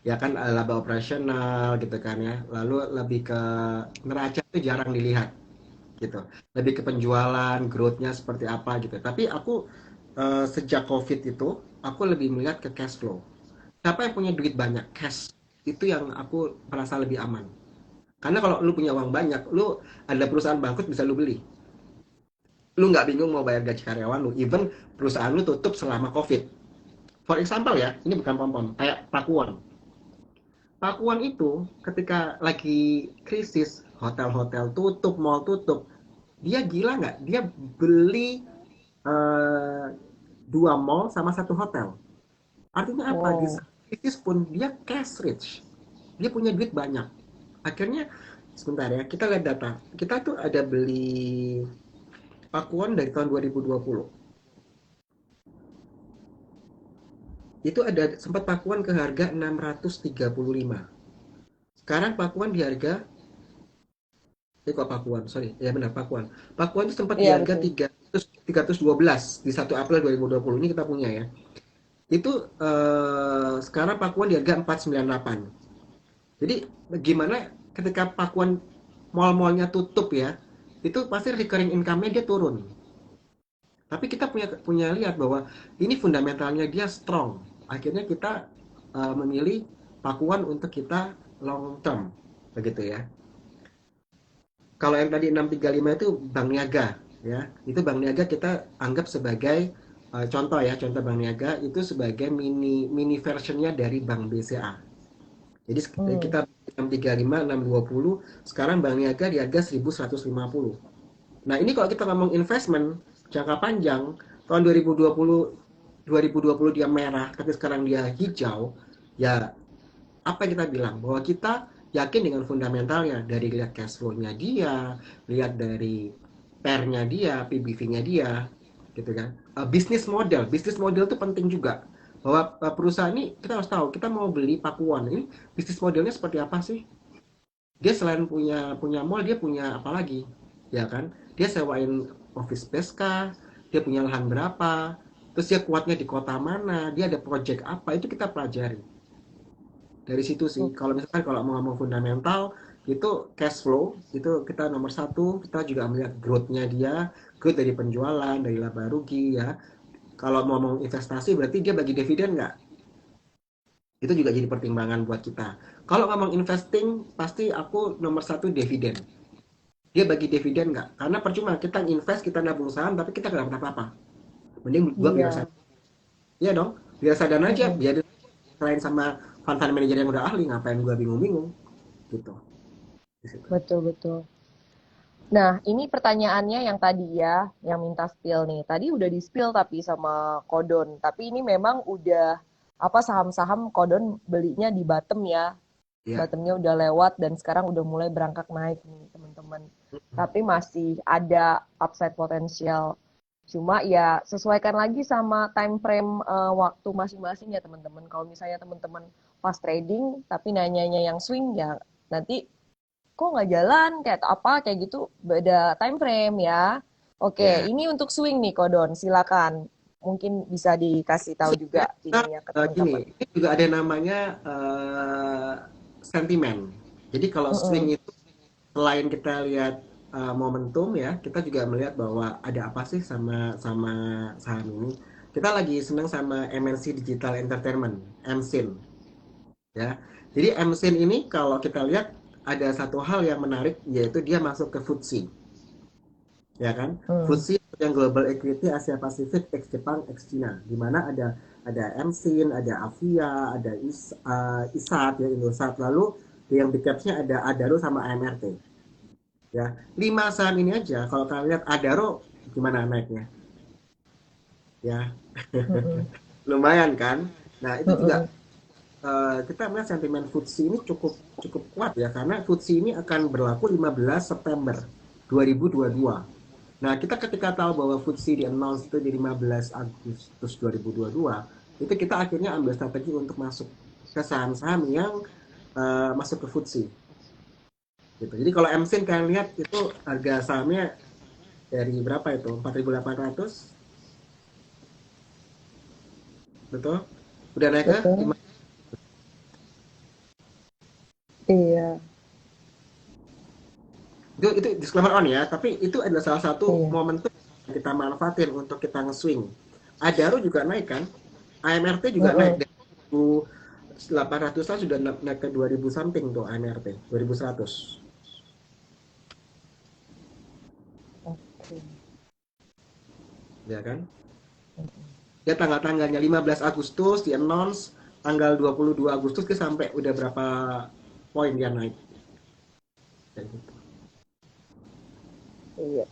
ya kan, laba operasional gitu kan ya. Lalu lebih ke neraca itu jarang dilihat gitu. Lebih ke penjualan, growth-nya seperti apa gitu. Tapi aku sejak COVID itu aku lebih melihat ke cash flow. Siapa yang punya duit banyak, cash itu yang aku merasa lebih aman. Karena kalau lu punya uang banyak, lu ada perusahaan bangkrut bisa lu beli. Lu nggak bingung mau bayar gaji karyawan lu, even perusahaan lu tutup selama COVID. For example ya, ini bukan pom-pom, kayak Pakuan. Pakuan itu ketika lagi krisis, hotel-hotel tutup, mall tutup, dia gila nggak? Dia beli eh, 2 mall sama 1 hotel. Artinya apa? Di Wow. saat krisis pun dia cash rich. Dia punya duit banyak. Akhirnya, sebentar ya, kita lihat data. Kita tuh ada beli Pakuan dari tahun 2020. Itu ada sempat Pakuan ke harga 635. Sekarang Pakuan di harga, kok Pakuan, sorry, ya benar Pakuan. Pakuan itu sempat di Iya, harga betul. 312 di 1 April 2020, ini kita punya ya. Itu sekarang Pakuan di harga 498. Jadi gimana ketika Pakuan mall-mallnya tutup ya, itu pasti recurring income-nya dia turun. Tapi kita punya punya lihat bahwa ini fundamentalnya dia strong. Akhirnya kita memilih Pakuan untuk kita long term, begitu ya. Kalau yang tadi 635 itu Bank Niaga, ya. Itu Bank Niaga kita anggap sebagai contoh ya, contoh Bank Niaga itu sebagai mini mini versionnya dari Bank BCA. Jadi Hmm. kita 635, 620, sekarang Bank Niaga di harga 1150. Nah, ini kalau kita ngomong investment jangka panjang, tahun 2020 dia merah, tapi sekarang dia hijau, ya apa yang kita bilang? Bahwa kita yakin dengan fundamentalnya, dari lihat cash flow-nya dia, lihat dari PER-nya dia, PBV-nya dia, gitu kan. Bisnis model itu penting juga. Bahwa perusahaan ini kita harus tahu, kita mau beli Pakuan ini bisnis modelnya seperti apa sih? Dia selain punya punya mall, dia punya apa lagi? Ya kan? Dia sewain office space kah? Dia punya lahan berapa? Terus dia kuatnya di kota mana? Dia ada project apa? Itu kita pelajari. Dari situ sih. Kalau misalkan kalau mau ngomong fundamental, itu cash flow, itu kita nomor satu. Kita juga melihat growth-nya dia, growth dari penjualan, dari laba rugi ya. Kalau mau ngomong investasi, berarti dia bagi dividen nggak? Itu juga jadi pertimbangan buat kita. Kalau ngomong investing, pasti aku nomor satu dividen. Dia bagi dividen nggak? Karena percuma kita invest, kita nabung saham, tapi kita nggak dapat apa-apa. Mending gua biasa, Iya. iya dong, biasa dan aja, Mm-mm. biar selain sama fund manager yang udah ahli, ngapain gua bingung-bingung, gitu. Di situ. Betul, betul. Nah, ini pertanyaannya yang tadi ya, yang minta spill nih. Tadi udah di spill tapi sama Kodon. Tapi ini memang udah apa saham-saham Kodon belinya di bottom ya. Ya, Bottomnya udah lewat dan sekarang udah mulai berangkat naik nih teman-teman. Tapi masih ada upside potensial. Cuma ya sesuaikan lagi sama time frame waktu masing-masing ya teman-teman. Kalau misalnya teman-teman pas trading tapi nanyanya yang swing ya nanti kok nggak jalan kayak apa kayak gitu beda time frame ya. Oke, ya. ini untuk swing nih Kodon, silakan. Mungkin bisa dikasih tahu juga Sebenarnya kita ininya ke gini, teman-teman. ini juga ada namanya sentimen. Jadi kalau Mm-mm. swing itu selain kita lihat momentum ya, kita juga melihat bahwa ada apa sih sama sama saham ini. Kita lagi senang sama MNC Digital Entertainment, MSIN, ya. Jadi MSIN ini kalau kita lihat ada satu hal yang menarik, yaitu dia masuk ke FTSE, ya kan? Hmm. FTSE yang Global Equity Asia Pacific ex Jepang ex China, di mana ada MSIN, ada Avia, ada ISAT ya, Indosat, lalu yang big capsnya ada Adaro sama AMRT. Ya, 5 saham ini aja kalau kalian lihat Adaro gimana naiknya, ya Mm-mm. lumayan kan. Nah itu juga Mm-mm. kita melihat sentimen FTSE ini cukup cukup kuat ya, karena FTSE ini akan berlaku 15 September 2022. Nah, kita ketika tahu bahwa FTSE di announce itu di 15 Agustus 2022, itu kita akhirnya ambil strategi untuk masuk ke saham-saham yang masuk ke FTSE. Gitu. Jadi kalau MSIN kalian lihat itu harga sahamnya dari berapa itu? 4.800, betul? Udah naik ke Betul. 5. Iya, Itu disclaimer on ya, tapi itu adalah salah satu iya. momentum yang kita manfaatin untuk kita nge-swing. Adaro juga naik kan, AMRT juga naik Mm-mm. dari 1.800-an sudah naik ke 2.000 something tuh AMRT, 2.100, Oke. ya kan? Ya tanggal-tanggalnya 15 Agustus di announce, tanggal 22 Agustus ke sampai udah berapa poin dia naik. Kayak gitu. Iya.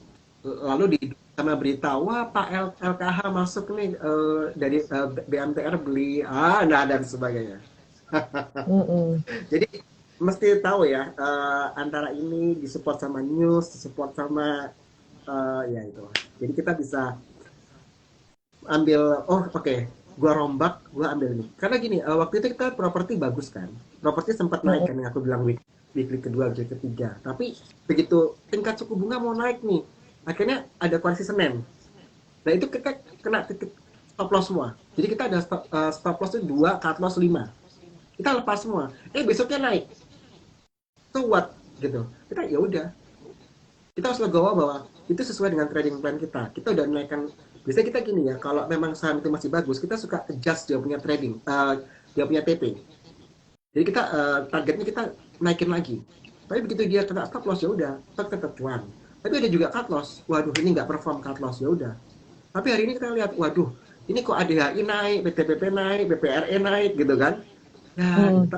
Lalu di sama berita, wah Pak LKH masuk nih dari BMTR beli nah dan sebagainya. Mm-mm. Jadi mesti tahu ya, antara ini disupport sama news, disupport sama ya itu. Jadi kita bisa ambil, oh oke, okay, gua rombak, gua ambil ini. Karena gini, waktu itu kita properti bagus kan. Properti sempat naik Mm-mm. kan yang aku bilang weekly kedua, weekly ketiga. Tapi begitu tingkat suku bunga mau naik nih, akhirnya ada koreksi Senin. Nah itu kita kena titik stop loss semua. Jadi kita ada stop loss itu 2, cut loss 5. Kita lepas semua. Besoknya naik. So what? Gitu. Kita ya udah. Kita harus legowo bahwa itu sesuai dengan trading plan kita. Kita udah menaikkan. Biasanya kita gini ya, kalau memang saham itu masih bagus, kita suka adjust dia punya trading, dia punya TP. Jadi kita targetnya kita naikin lagi. Tapi begitu dia kena stop loss ya udah, tetap cuan. Tapi ada juga cut loss. Waduh, ini nggak perform cut loss ya udah. Tapi hari ini kita lihat, waduh, ini kok ADHI naik, PTPP naik, BPRE naik gitu kan. Ya, Mm-mm. kita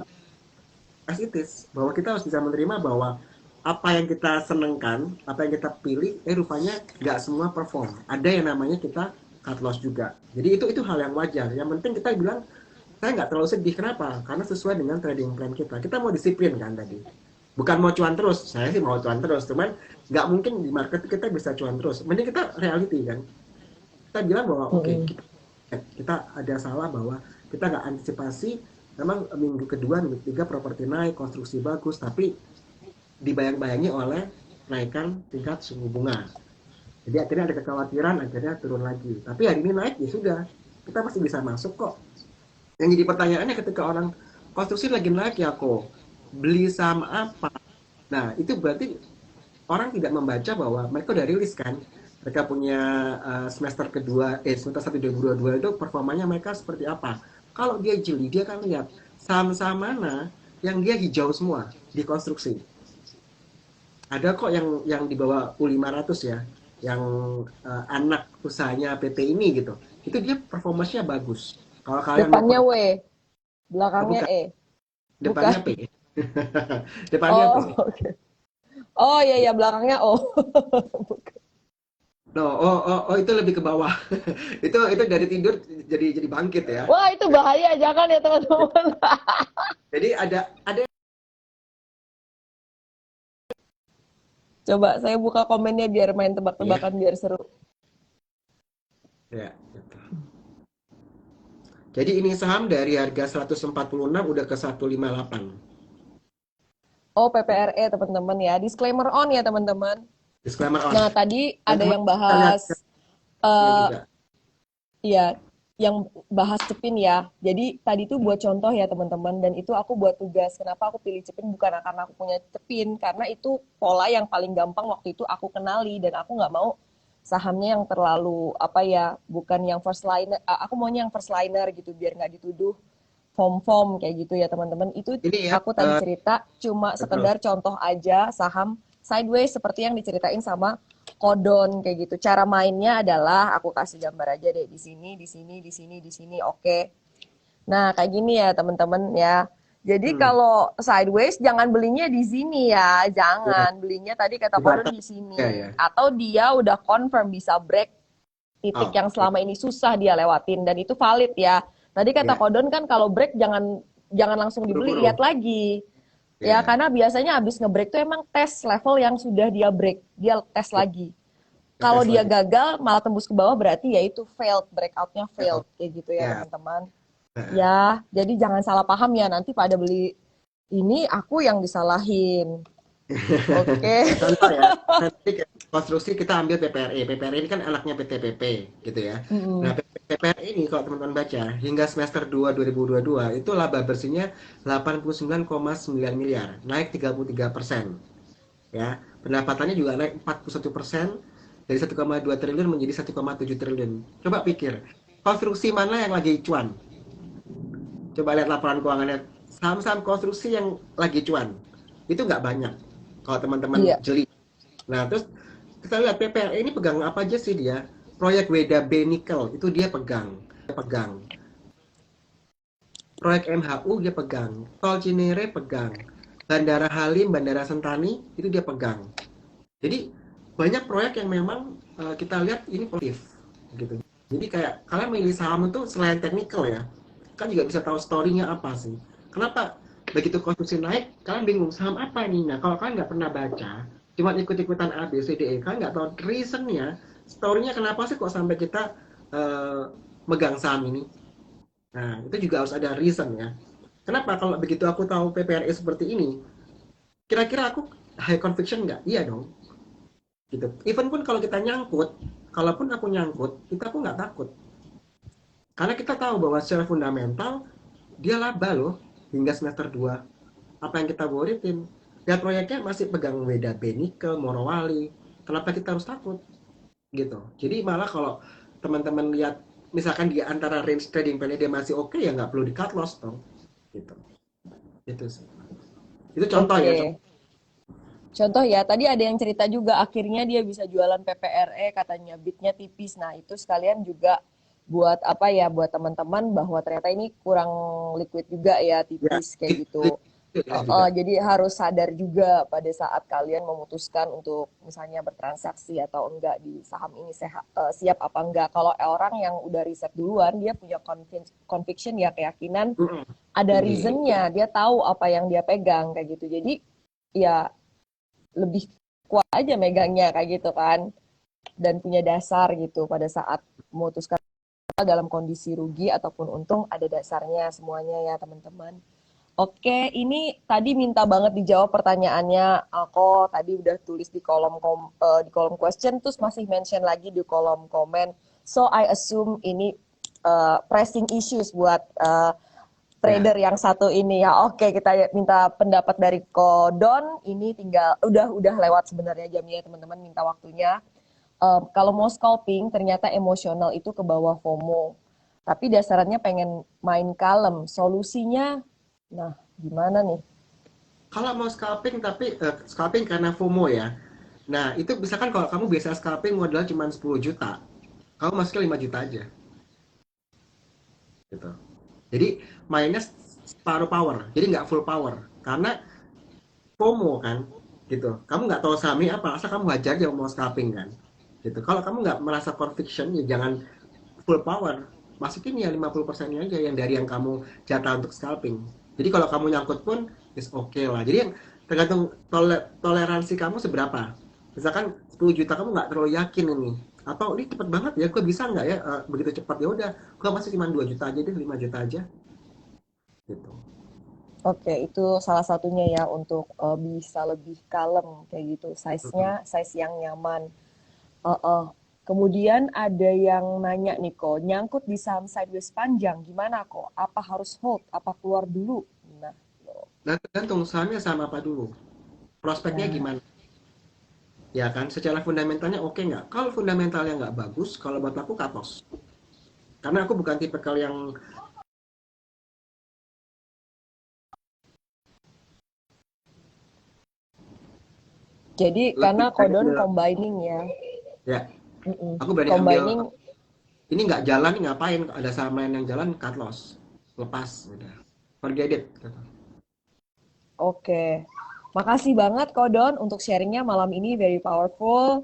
as it is, bahwa kita harus bisa menerima bahwa apa yang kita senengkan, apa yang kita pilih, rupanya nggak semua perform. Ada yang namanya kita cut loss juga. Jadi itu hal yang wajar. Yang penting kita bilang, saya nggak terlalu sedih. Kenapa? Karena sesuai dengan trading plan kita. Kita mau disiplin kan tadi. Bukan mau cuan terus. Saya sih mau cuan terus. Cuman nggak mungkin di market kita bisa cuan terus. Mending kita reality kan. Kita bilang bahwa oke, okay, Mm-mm. kita ada salah bahwa kita nggak antisipasi. Memang minggu kedua, minggu ketiga properti naik, konstruksi bagus, tapi dibayang-bayangi oleh kenaikan tingkat suku bunga. Jadi akhirnya ada kekhawatiran, akhirnya turun lagi. Tapi hari ini naik, ya sudah. Kita masih bisa masuk kok. Yang jadi pertanyaannya ketika orang konstruksi lagi naik ya kok, beli saham apa? Nah, itu berarti orang tidak membaca bahwa mereka udah rilis kan. Mereka punya semester kedua, semester 1 2022 itu performanya mereka seperti apa. Kalau dia jeli, dia akan lihat saham-saham mana yang dia hijau semua di konstruksi. Ada kok yang di bawah U500 ya, yang anak usahanya PT ini gitu. Itu dia performanya bagus. Kalau kalian mau Depannya W, belakangnya bukan, E. depannya Bukan. P. Depannya Oh, P. oke. Oh iya iya belakangnya O. Bukan. No, oh itu lebih ke bawah. Itu dari tidur jadi bangkit ya. Wah, itu bahaya jangan ya teman-teman. Jadi ada Coba saya buka komennya biar main ya, tebak-tebakan biar seru. ya gitu. Jadi ini saham dari harga 146 udah ke 158. Oh, PPRE teman-teman ya. Disclaimer on ya teman-teman. Disclaimer on. Nah, tadi Dan ada yang kemarin kita lihat bahas ya eh juga. ya yang bahas Cepin ya. Jadi tadi tuh buat contoh ya teman-teman dan itu aku buat tugas. Kenapa aku pilih Cepin bukan karena aku punya Cepin, karena itu pola yang paling gampang waktu itu aku kenali dan aku nggak mau sahamnya yang terlalu apa ya, bukan yang first liner. Aku maunya yang first liner gitu biar nggak dituduh form-form kayak gitu ya teman-teman. Itu Ini ya, aku tadi cerita cuma betul. sekedar contoh aja saham sideways seperti yang diceritain sama Kodon kayak gitu. Cara mainnya adalah aku kasih gambar aja deh di sini, di sini, di sini, di sini. Oke. Nah, kayak gini ya teman-teman ya. Jadi Hmm, kalau sideways jangan belinya di sini ya, ya, jangan belinya tadi kata di Kodon batas di ya sini. ya. Atau dia udah confirm bisa break titik Oh, yang oke. selama ini susah dia lewatin dan itu valid ya. Tadi kata Ya, Kodon kan kalau break jangan jangan langsung dibeli, Buru-buru. lihat lagi. Ya, Ya, karena biasanya habis nge-break tuh emang tes level yang sudah dia break, dia tes ya, lagi. ya Kalau tes dia lagi. gagal malah tembus ke bawah berarti ya itu failed, breakoutnya Ya, failed oke. kayak gitu ya Ya. teman-teman. Nah, Ya, jadi jangan salah paham ya nanti pada beli ini aku yang disalahin. Oke. contoh ya, nanti konstruksi kita ambil PPRE. PPRE ini kan anaknya PTPP gitu ya. Nah, Mm-mm. PPRE ini kalau teman-teman baca, hingga semester 2 2022 itu laba bersihnya 89,9 miliar, naik 33%. Ya, pendapatannya juga naik 41% dari 1,2 triliun menjadi 1,7 triliun. Coba pikir, konstruksi mana yang lagi cuan? Coba lihat laporan keuangannya, saham-saham konstruksi yang lagi cuan itu nggak banyak kalau teman-teman Iya. jeli. Nah, terus kita lihat PPR ini pegang apa aja sih dia? Proyek Weda B Nikel itu dia pegang. Proyek MHU dia pegang, Tol Cinere pegang, Bandara Halim, Bandara Sentani itu dia pegang. Jadi banyak proyek yang memang kita lihat ini positif gitu. Jadi kayak kalian milih saham itu selain teknikal ya, kan juga bisa tahu story-nya apa sih. Kenapa begitu konstruksi naik, kalian bingung saham apa nih? Nah, kalau kalian nggak pernah baca, cuma ikut-ikutan A, B, C, D, E, kalian nggak tahu reason-nya, story-nya kenapa sih kok sampai kita uh, megang saham ini. Nah, itu juga harus ada reason ya. Kenapa kalau begitu aku tahu PPRE seperti ini, kira-kira aku high conviction nggak? Iya dong gitu. Even pun kalau kita nyangkut, kalaupun aku nyangkut, itu aku nggak takut. Karena kita tahu bahwa secara fundamental, dia laba loh hingga semester 2. Apa yang kita boritin? Ya proyeknya masih pegang Weda Benikel, Morowali. Kenapa kita harus takut? Gitu. Jadi malah kalau teman-teman lihat, misalkan di antara range trading plan dia masih oke, ya nggak perlu di cut loss dong. Gitu. Itu sih. Itu contoh ya. Oke. Contoh ya, tadi ada yang cerita juga akhirnya dia bisa jualan PPRE katanya bitnya tipis. Nah, itu sekalian juga buat apa ya, buat teman-teman bahwa ternyata ini kurang liquid juga ya, Ya, tipis kayak gitu. ya juga. Jadi harus sadar juga pada saat kalian memutuskan untuk misalnya bertransaksi atau enggak di saham ini siap apa enggak. Kalau orang yang udah riset duluan, dia punya conviction ya, keyakinan ada Tinggi. reasonnya, dia tahu apa yang dia pegang kayak gitu. Jadi ya lebih kuat aja megangnya kayak gitu kan, dan punya dasar gitu pada saat memutuskan dalam kondisi rugi ataupun untung ada dasarnya semuanya ya teman-teman. Oke, ini tadi minta banget dijawab pertanyaannya. Aku tadi udah tulis di kolom question, terus masih mention lagi di kolom komen. So I assume ini pressing issues buat Ya. trader yang satu ini ya. Oke, kita minta pendapat dari Kodon. Ini tinggal udah lewat sebenarnya jamnya teman-teman, minta waktunya. Kalau mau scalping ternyata emosional itu ke bawah FOMO. Tapi dasarannya pengen main kalem. Solusinya, nah gimana nih? Kalau mau scalping tapi scalping karena FOMO ya. Nah, itu misalkan kalau kamu biasa scalping modal cuma 10 juta, kamu masukin 5 juta aja gitu. Jadi mainnya separuh power, jadi nggak full power. Karena FOMO kan gitu. Kamu nggak tahu sahamnya apa, asal kamu hajar aja mau scalping kan. Gitu. Kalau kamu nggak merasa conviction ya jangan full power. Masukin ya 50%-nya aja yang dari yang kamu jatah untuk scalping. Jadi kalau kamu nyangkut pun is oke okay lah. Jadi yang tergantung toleransi kamu seberapa. Misalkan 10 juta kamu nggak terlalu yakin ini. Atau ini cepet banget ya, gue bisa nggak ya begitu cepat ya udah, gue masih cuma 2 juta aja deh, 5 juta aja gitu. Oke, itu salah satunya ya untuk bisa lebih kalem kayak gitu. Size-nya size yang nyaman. Kemudian ada yang nanya nih kok, nyangkut di saham sideways panjang, gimana kok? Apa harus hold? Apa keluar dulu? Nah, Nah, tergantung sahamnya sama apa dulu. Prospeknya nah, gimana? Ya kan, secara fundamentalnya oke nggak? Kalau fundamentalnya nggak bagus, kalau buat aku cut loss. Karena aku bukan tipe kalau yang jadi lebih karena baik kodon ambil, combining ya. ya Mm-mm. aku berani ambil Combining, ini nggak jalan nih ngapain, ada saham lain yang jalan cut loss, lepas udah, forget it gitu. oke. Makasih banget Kodon untuk sharingnya malam ini, very powerful.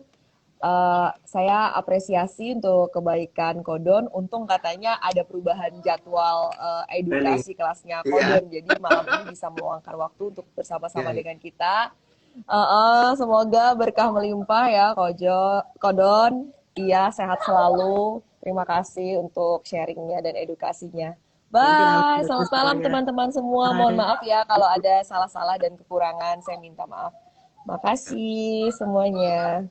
Saya apresiasi untuk kebaikan Kodon. Untung katanya ada perubahan jadwal Training. edukasi kelasnya Iya, Kodon. Jadi malam ini bisa meluangkan waktu untuk bersama-sama iya. dengan kita. Semoga berkah melimpah ya Kodon. Iya, sehat selalu. Terima kasih untuk sharingnya dan edukasinya. Thank you, Bye. Naomi, Selamat malam semuanya. teman-teman semua. Mohon Bye. maaf ya kalau ada salah-salah dan kekurangan. Saya minta maaf. Makasih semuanya.